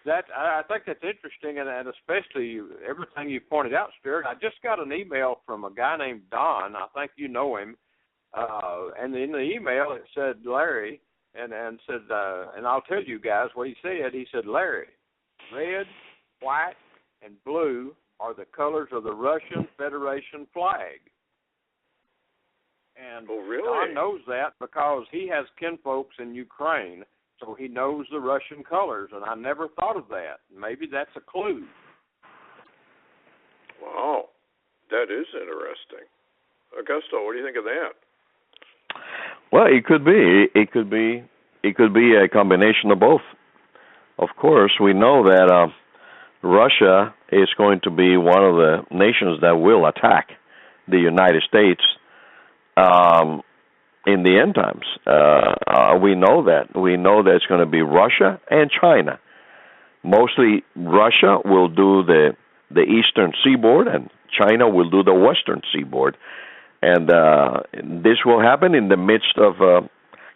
S5: that I think that's interesting, and especially everything you pointed out, Stewart. I just got an email from a guy named Don. I think you know him. And in the email it said, Larry, and said, and I'll tell you guys what he said. He said, Larry, red, white, and blue are the colors of the Russian Federation flag. And
S3: really?
S5: Don knows that because he has kinfolks in Ukraine, so he knows the Russian colors, and I never thought of that. Maybe that's a clue.
S3: Wow, that is interesting. Augusto, what do you think of that?
S2: Well, it could be. It could be a combination of both. Of course, we know that Russia is going to be one of the nations that will attack the United States in the end times. We know that. We know that it's going to be Russia and China. Mostly Russia will do the eastern seaboard, and China will do the western seaboard. And this will happen in the midst of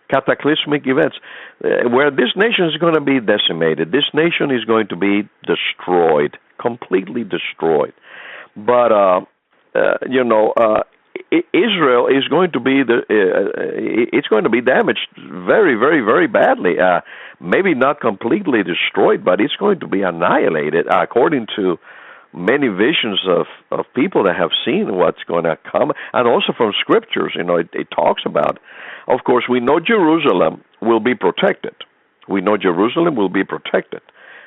S2: cataclysmic events, where this nation is going to be decimated. This nation is going to be destroyed, completely destroyed. But Israel is going to be it's going to be damaged very, very, very badly. Maybe not completely destroyed, but it's going to be annihilated, according to many visions of people that have seen what's going to come, and also from scriptures. It talks about. Of course, we know Jerusalem will be protected. We know Jerusalem will be protected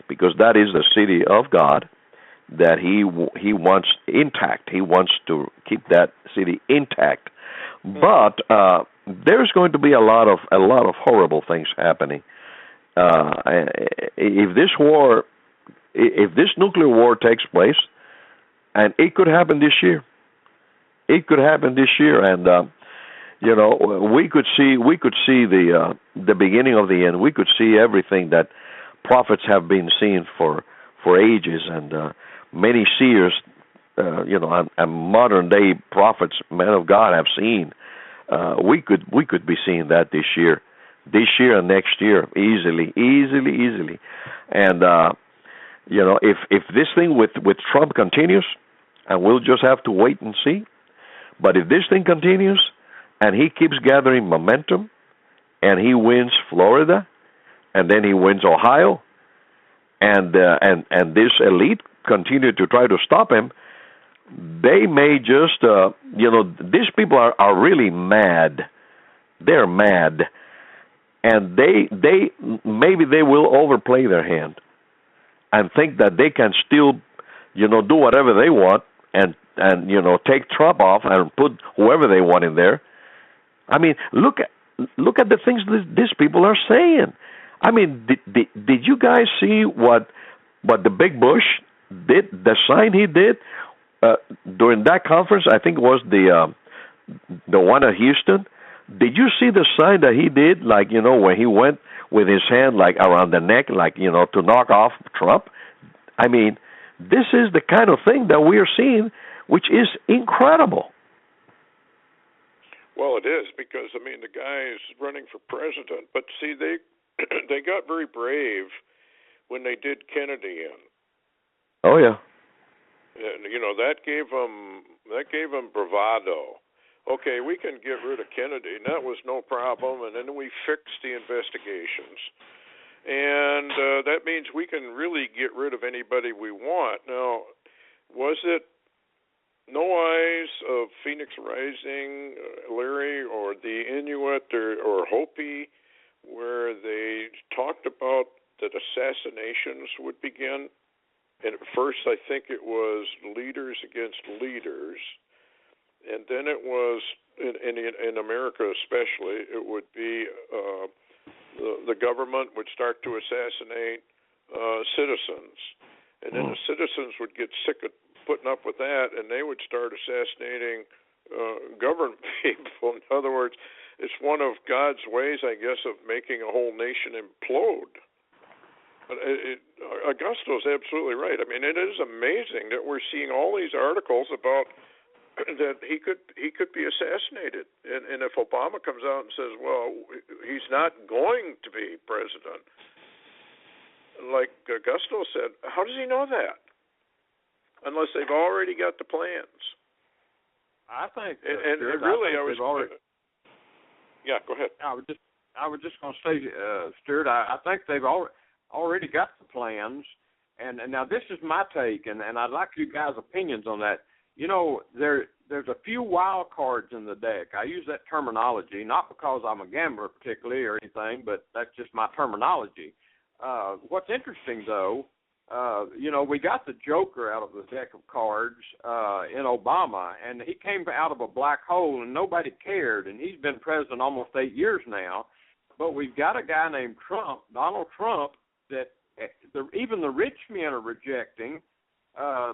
S2: because that is the city of God that he wants intact. He wants to keep that city intact. But there's going to be a lot of horrible things happening. If this nuclear war takes place, and it could happen this year. It could happen this year, and we could see the beginning of the end. We could see everything that prophets have been seeing for ages, and many seers, and modern day prophets, men of God, have seen. We could be seeing that this year and next year, easily. And if this thing with Trump continues, and we'll just have to wait and see. But if this thing continues, and he keeps gathering momentum, and he wins Florida, and then he wins Ohio, and this elite continue to try to stop him, they may just, these people are really mad. They're mad, and they maybe they will overplay their hand and think that they can still, do whatever they want and take Trump off and put whoever they want in there. I mean, look at the things these people are saying. I mean, did you guys see what the big Bush did? The sign he did during that conference, I think it was the one at Houston. Did you see the sign that he did? Like, when he went with his hand like around the neck, like to knock off Trump. I mean, this is the kind of thing that we are seeing, which is incredible.
S3: Well, it is, because the guy is running for president, but see, they got very brave when they did Kennedy in.
S2: Oh yeah.
S3: And that gave them bravado. Okay, we can get rid of Kennedy, and that was no problem. And then we fixed the investigations, and that means we can really get rid of anybody we want. Now, was it No Eyes of Phoenix Rising, Larry, or the Inuit or Hopi, where they talked about that assassinations would begin? And at first, I think it was leaders against leaders, and then it was in America especially, it would be the government would start to assassinate citizens, and then the citizens would get sick of putting up with that, and they would start assassinating government people. In other words, it's one of God's ways, I guess, of making a whole nation implode. But Augusto is absolutely right. I mean, it is amazing that we're seeing all these articles about that he could be assassinated, and if Obama comes out and says, well, he's not going to be president, like Augusto said, how does he know that? Unless they've already got the plans.
S5: I think,
S3: yeah, go ahead.
S5: I was just going to say, Stewart, I think they've already got the plans, and now this is my take, and I'd like you guys' opinions on that. There's a few wild cards in the deck. I use that terminology not because I'm a gambler particularly or anything, but that's just my terminology. What's interesting, though, we got the Joker out of the deck of cards in Obama, and he came out of a black hole, and nobody cared, and he's been president almost 8 years now. But we've got a guy named Trump, Donald Trump, that even the rich men are rejecting.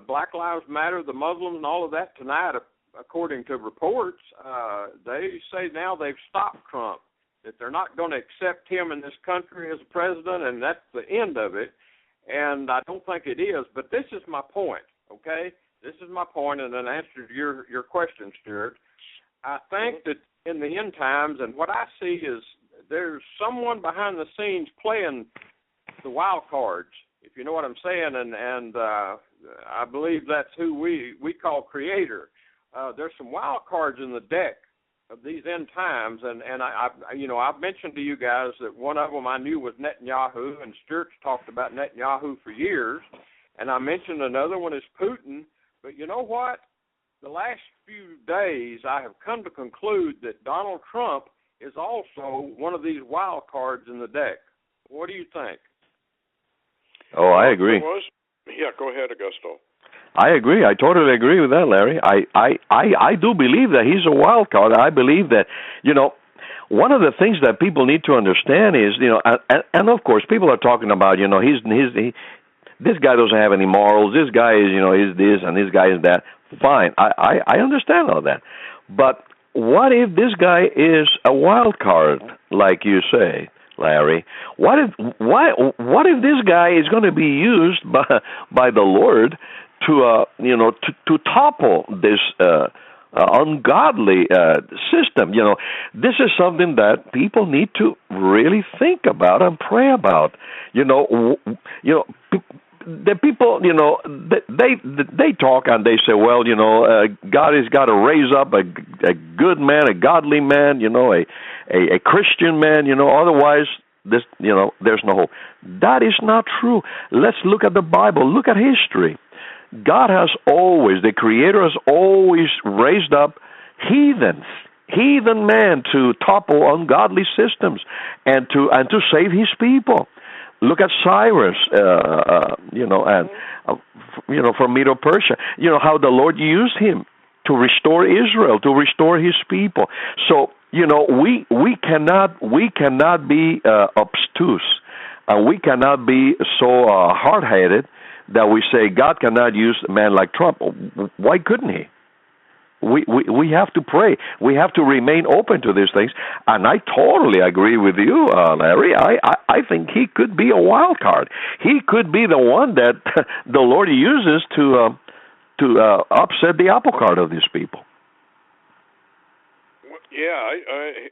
S5: Black Lives Matter, the Muslims, and all of that tonight. according to reports, they say now they've stopped Trump, that they're not going to accept him in this country as president, and that's the end of it. And I don't think it is, but this is my point, okay? This is my point, and an answer to your question, Stewart. I think that in the end times, and what I see is there's someone behind the scenes playing the wild cards, if you know what I'm saying, and I believe that's who we call creator. There's some wild cards in the deck of these end times, and I've mentioned to you guys that one of them I knew was Netanyahu, and Stewart's talked about Netanyahu for years, and I mentioned another one is Putin. But you know what? The last few days I have come to conclude that Donald Trump is also one of these wild cards in the deck. What do you think?
S2: Oh, I agree.
S3: Yeah, go ahead, Augusto.
S2: I agree. I totally agree with that, Larry. I do believe that he's a wild card. I believe that, one of the things that people need to understand is, and of course, people are talking about, this guy doesn't have any morals. This guy is, is this, and this guy is that. Fine. I understand all that. But what if this guy is a wild card, like you say, Larry? What if this guy is going to be used by the Lord to topple this ungodly system? This is something that people need to really think about and pray about. The people, they talk and they say, well, God has got to raise up a good man, a godly man, a Christian man, otherwise this, there's no hope. That is not true. Let's look at the Bible. Look at history. God has always, the Creator has always raised up heathen man to topple ungodly systems and to save His people. Look at Cyrus, from Medo-Persia. How the Lord used him to restore Israel, to restore His people. So, we cannot be obtuse, and we cannot be so hard-headed that we say God cannot use a man like Trump. Why couldn't He? We have to pray. We have to remain open to these things. And I totally agree with you, Larry. I think he could be a wild card. He could be the one that the Lord uses to upset the apple cart of these people.
S3: Yeah,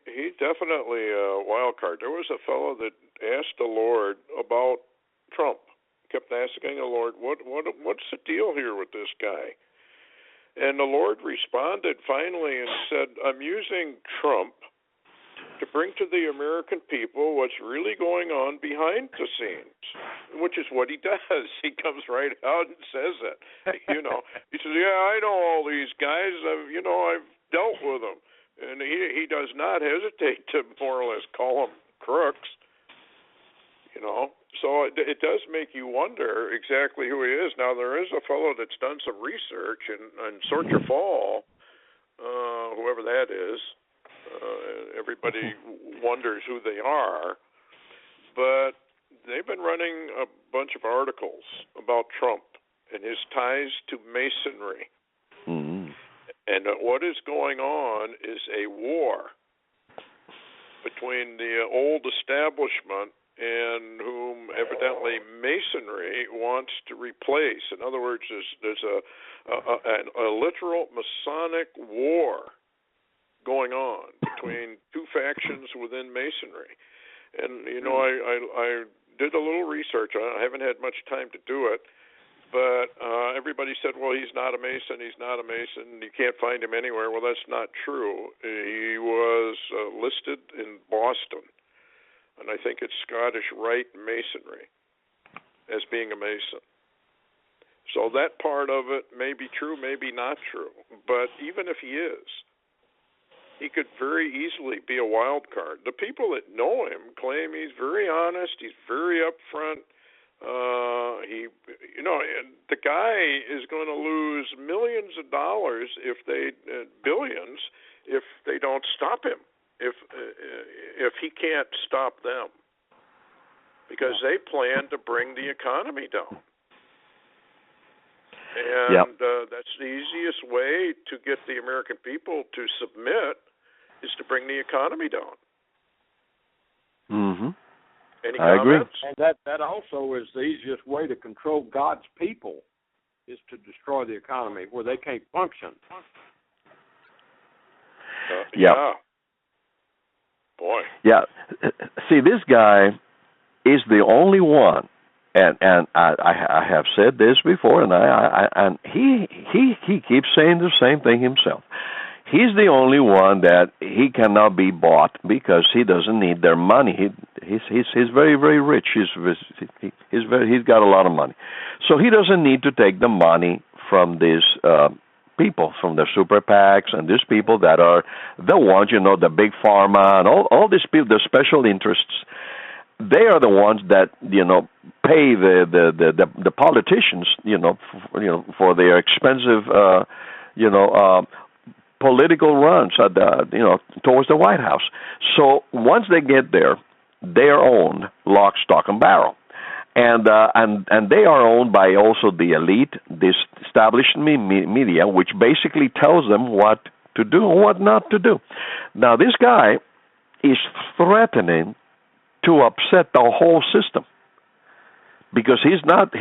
S3: he's definitely a wild card. There was a fellow that asked the Lord about Trump. Kept asking the Lord, what's the deal here with this guy? And the Lord responded finally and said, I'm using Trump to bring to the American people what's really going on behind the scenes, which is what he does. He comes right out and says it. He says, yeah, I know all these guys. I've dealt with them. And he does not hesitate to more or less call them crooks. So it does make you wonder exactly who he is. Now, there is a fellow that's done some research, and Sorcha Fall, whoever that is, everybody wonders who they are, but they've been running a bunch of articles about Trump and his ties to Masonry.
S2: Mm-hmm.
S3: And what is going on is a war between the old establishment and whom evidently Masonry wants to replace. In other words, there's a literal Masonic war going on between two factions within Masonry. And, I did a little research. I haven't had much time to do it, but everybody said, well, he's not a Mason, you can't find him anywhere. Well, that's not true. He was listed in Boston, and I think it's Scottish Rite Masonry, as being a Mason. So that part of it may be true, maybe not true. But even if he is, he could very easily be a wild card. The people that know him claim he's very honest, he's very upfront. The guy is going to lose millions of dollars, billions, if they don't stop him. If he can't stop them, because they plan to bring the economy down. And that's the easiest way to get the American people to submit is to bring the economy down.
S2: Mm-hmm.
S3: Any
S2: I
S3: comments?
S2: agree.
S5: And that also is the easiest way to control God's people is to destroy the economy where they can't function.
S3: Yeah. Boy.
S2: Yeah. See, this guy is the only one, and I have said this before, and he keeps saying the same thing himself. He's the only one that he cannot be bought because he doesn't need their money. He's very, very rich. He's got a lot of money, so he doesn't need to take the money from these people, from the super PACs and these people that are the ones, the big pharma and all these people, the special interests. They are the ones that pay the politicians, for their expensive, political runs at towards the Whitehouse. So once they get there, they are owned lock, stock, and barrel, and they are owned by also the elite, this established media, which basically tells them what to do and what not to do. Now this guy is threatening to upset the whole system because he's not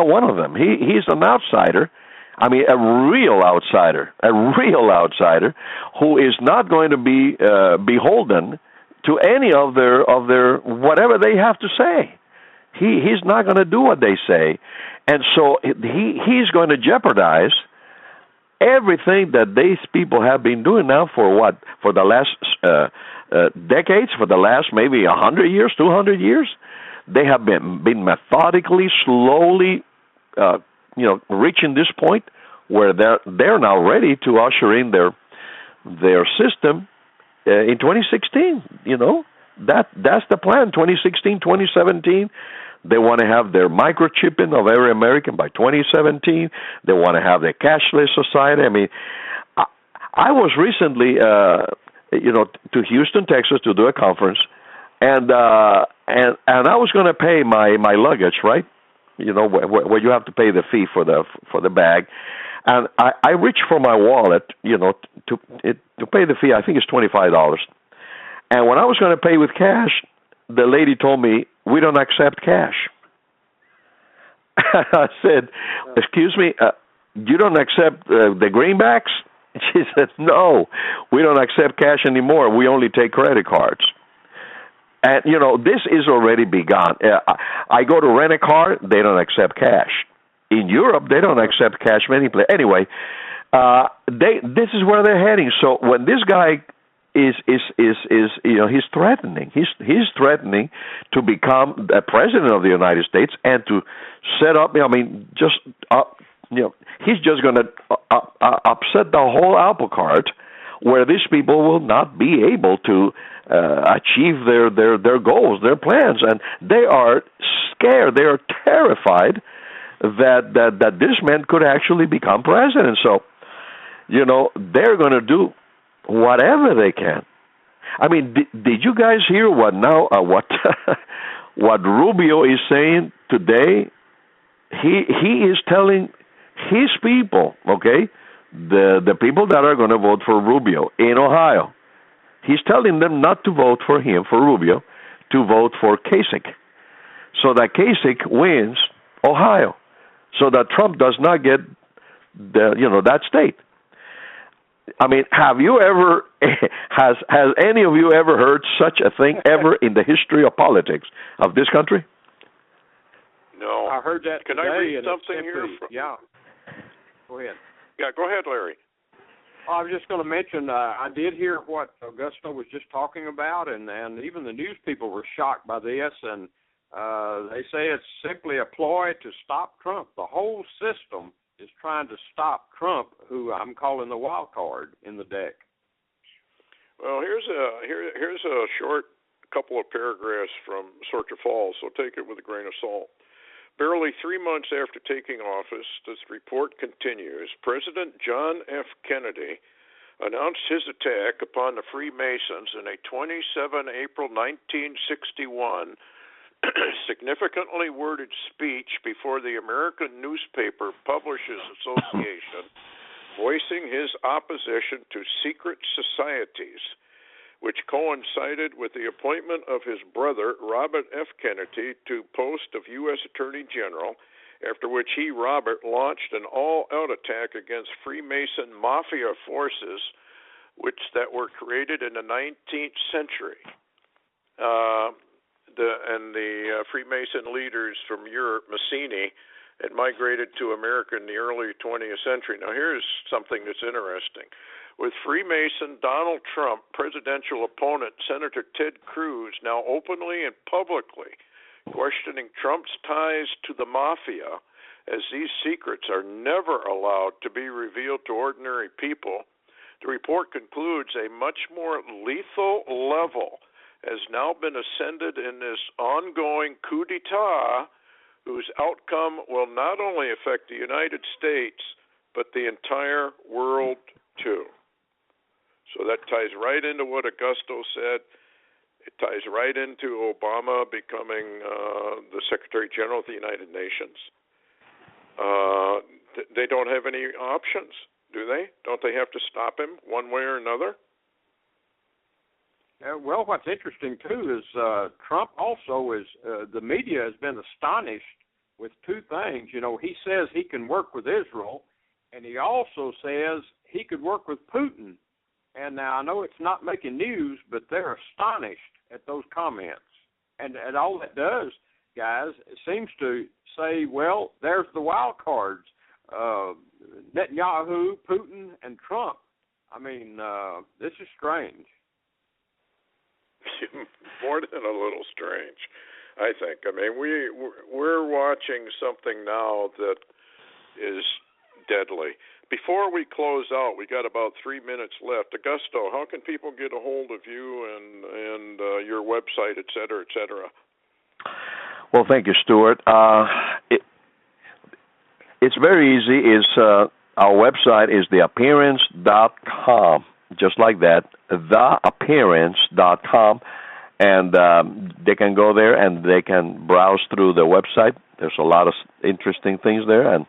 S2: one of them. He's an outsider. I mean, a real outsider who is not going to be beholden to any of their whatever they have to say. He's not going to do what they say, and so he's going to jeopardize everything that these people have been doing now for the last decades, for the last maybe 100 years, 200 years. They have been methodically, slowly, reaching this point where they're now ready to usher in their system in 2016. That's the plan. 2016, 2017. They want to have their microchipping of every American by 2017. They want to have their cashless society. I mean, I was recently, to Houston, Texas, to do a conference, and I was going to pay my luggage, right? Where you have to pay the fee for the bag, and I reached for my wallet, to pay the fee. I think it's $25, and when I was going to pay with cash, the lady told me, "We don't accept cash." I said, "Excuse me, you don't accept the greenbacks?" She said, "No, we don't accept cash anymore. We only take credit cards." And, this is already begun. I go to rent a car, they don't accept cash. In Europe, they don't accept cash many places. Anyway, this is where they're heading. So when this guy is he's threatening. He's threatening to become the president of the United States and to set up. He's just going to upset the whole apple cart, where these people will not be able to achieve their goals, their plans, and they are scared. They are terrified that this man could actually become president. So, they're going to do whatever they can. I mean, did you guys hear what Rubio is saying today? He is telling his people, okay, the people that are going to vote for Rubio in Ohio, he's telling them not to vote for him, for Rubio, to vote for Kasich, so that Kasich wins Ohio, so that Trump does not get that state. I mean, have you ever has any of you ever heard such a thing ever in the history of politics of this country?
S3: No.
S5: I heard that.
S3: Can I read something here?
S5: Yeah. Go ahead.
S3: Yeah, go ahead, Larry.
S5: I was just going to mention, I did hear what Augusto was just talking about, and even the news people were shocked by this, and they say it's simply a ploy to stop Trump. The whole system is trying to stop Trump, who I'm calling the wild card in the deck.
S3: Well, here's a short couple of paragraphs from Sorcha Falls, so take it with a grain of salt. Barely 3 months after taking office, this report continues, President John F. Kennedy announced his attack upon the Freemasons in a 27 April 1961 significantly worded speech before the American Newspaper Publishers Association voicing his opposition to secret societies, which coincided with the appointment of his brother, Robert F. Kennedy, to post of U.S. Attorney General, after which he, Robert, launched an all-out attack against Freemason mafia forces that were created in the 19th century. The Freemason leaders from Europe, Mazzini, had migrated to America in the early 20th century. Now, here's something that's interesting. With Freemason Donald Trump, presidential opponent Senator Ted Cruz, now openly and publicly questioning Trump's ties to the mafia, as these secrets are never allowed to be revealed to ordinary people, the report concludes a much more lethal level has now been ascended in this ongoing coup d'etat, whose outcome will not only affect the United States, but the entire world, too. So that ties right into what Augusto said. It ties right into Obama becoming the Secretary General of the United Nations. They don't have any options, do they? Don't they have to stop him one way or another?
S5: Well, what's interesting, too, is Trump also is, the media has been astonished with two things. You know, he says he can work with Israel, and he also says he could work with Putin. And now I know it's not making news, but they're astonished at those comments. And all that does, guys, it seems to say, well, there's the wild cards, Netanyahu, Putin, and Trump. I mean, this is strange.
S3: More than a little strange, I think. I mean, we're watching something now that is deadly. Before we close out, we got about 3 minutes left. Augusto, how can people get a hold of you and your website, et cetera, et cetera?
S2: Well, thank you, Stewart. It's very easy. Our website is theappearance.com, just like that, theappearance.com, and they can go there and they can browse through the website. There's a lot of interesting things there, and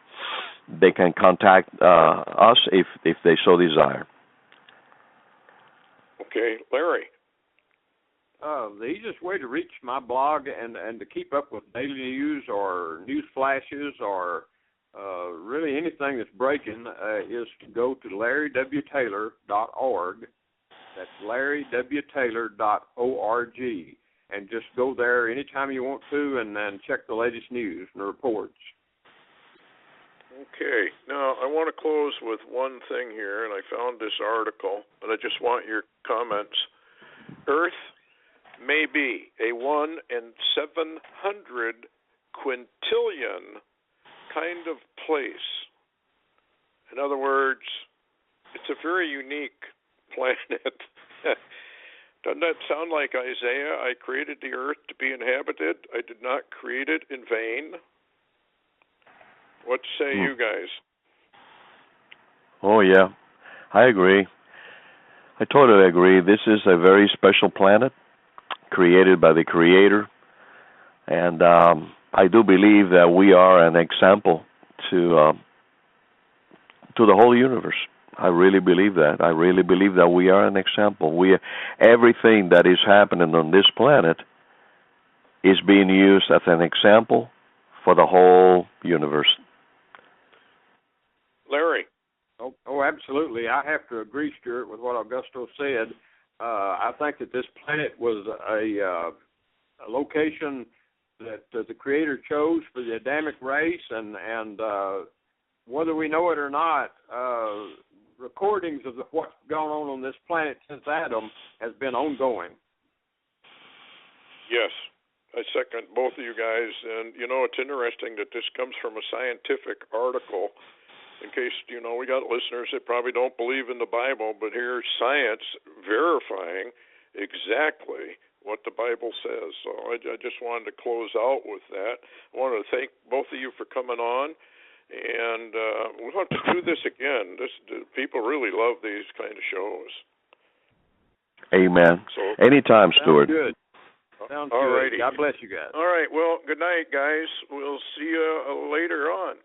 S2: they can contact us if they so desire.
S3: Okay, Larry.
S5: The easiest way to reach my blog and to keep up with daily news or news flashes or really anything that's breaking is to go to LarryWTaylor.org. That's LarryWTaylor.org. And just go there anytime you want to and then check the latest news and reports.
S3: Okay. Now, I want to close with one thing here, and I found this article, and I just want your comments. Earth may be a 1 in 700 quintillion kind of place. In other words, it's a very unique planet. Doesn't that sound like Isaiah? I created the earth to be inhabited. I did not create it in vain. What say you guys?
S2: Oh, yeah. I agree. I totally agree. This is a very special planet created by the Creator. And I do believe that we are an example to the whole universe. I really believe that. I really believe that we are an example. Everything that is happening on this planet is being used as an example for the whole universe.
S3: Larry.
S5: Oh, absolutely. I have to agree, Stewart, with what Augusto said. I think that this planet was a location that the Creator chose for the Adamic race, and whether we know it or not, recordings of what's gone on this planet since Adam has been ongoing.
S3: Yes, I second both of you guys. And, you know, it's interesting that this comes from a scientific article. In case, you know, we got listeners that probably don't believe in the Bible, but here's science verifying exactly what the Bible says. So I just wanted to close out with that. I wanted to thank both of you for coming on. And we'll have to do this again. People really love these kind of shows.
S2: Amen. So, anytime, Stewart.
S5: Good. Sounds
S3: All
S5: good.
S3: righty.
S5: God bless you guys.
S3: All right. Well, good night, guys. We'll see you later on.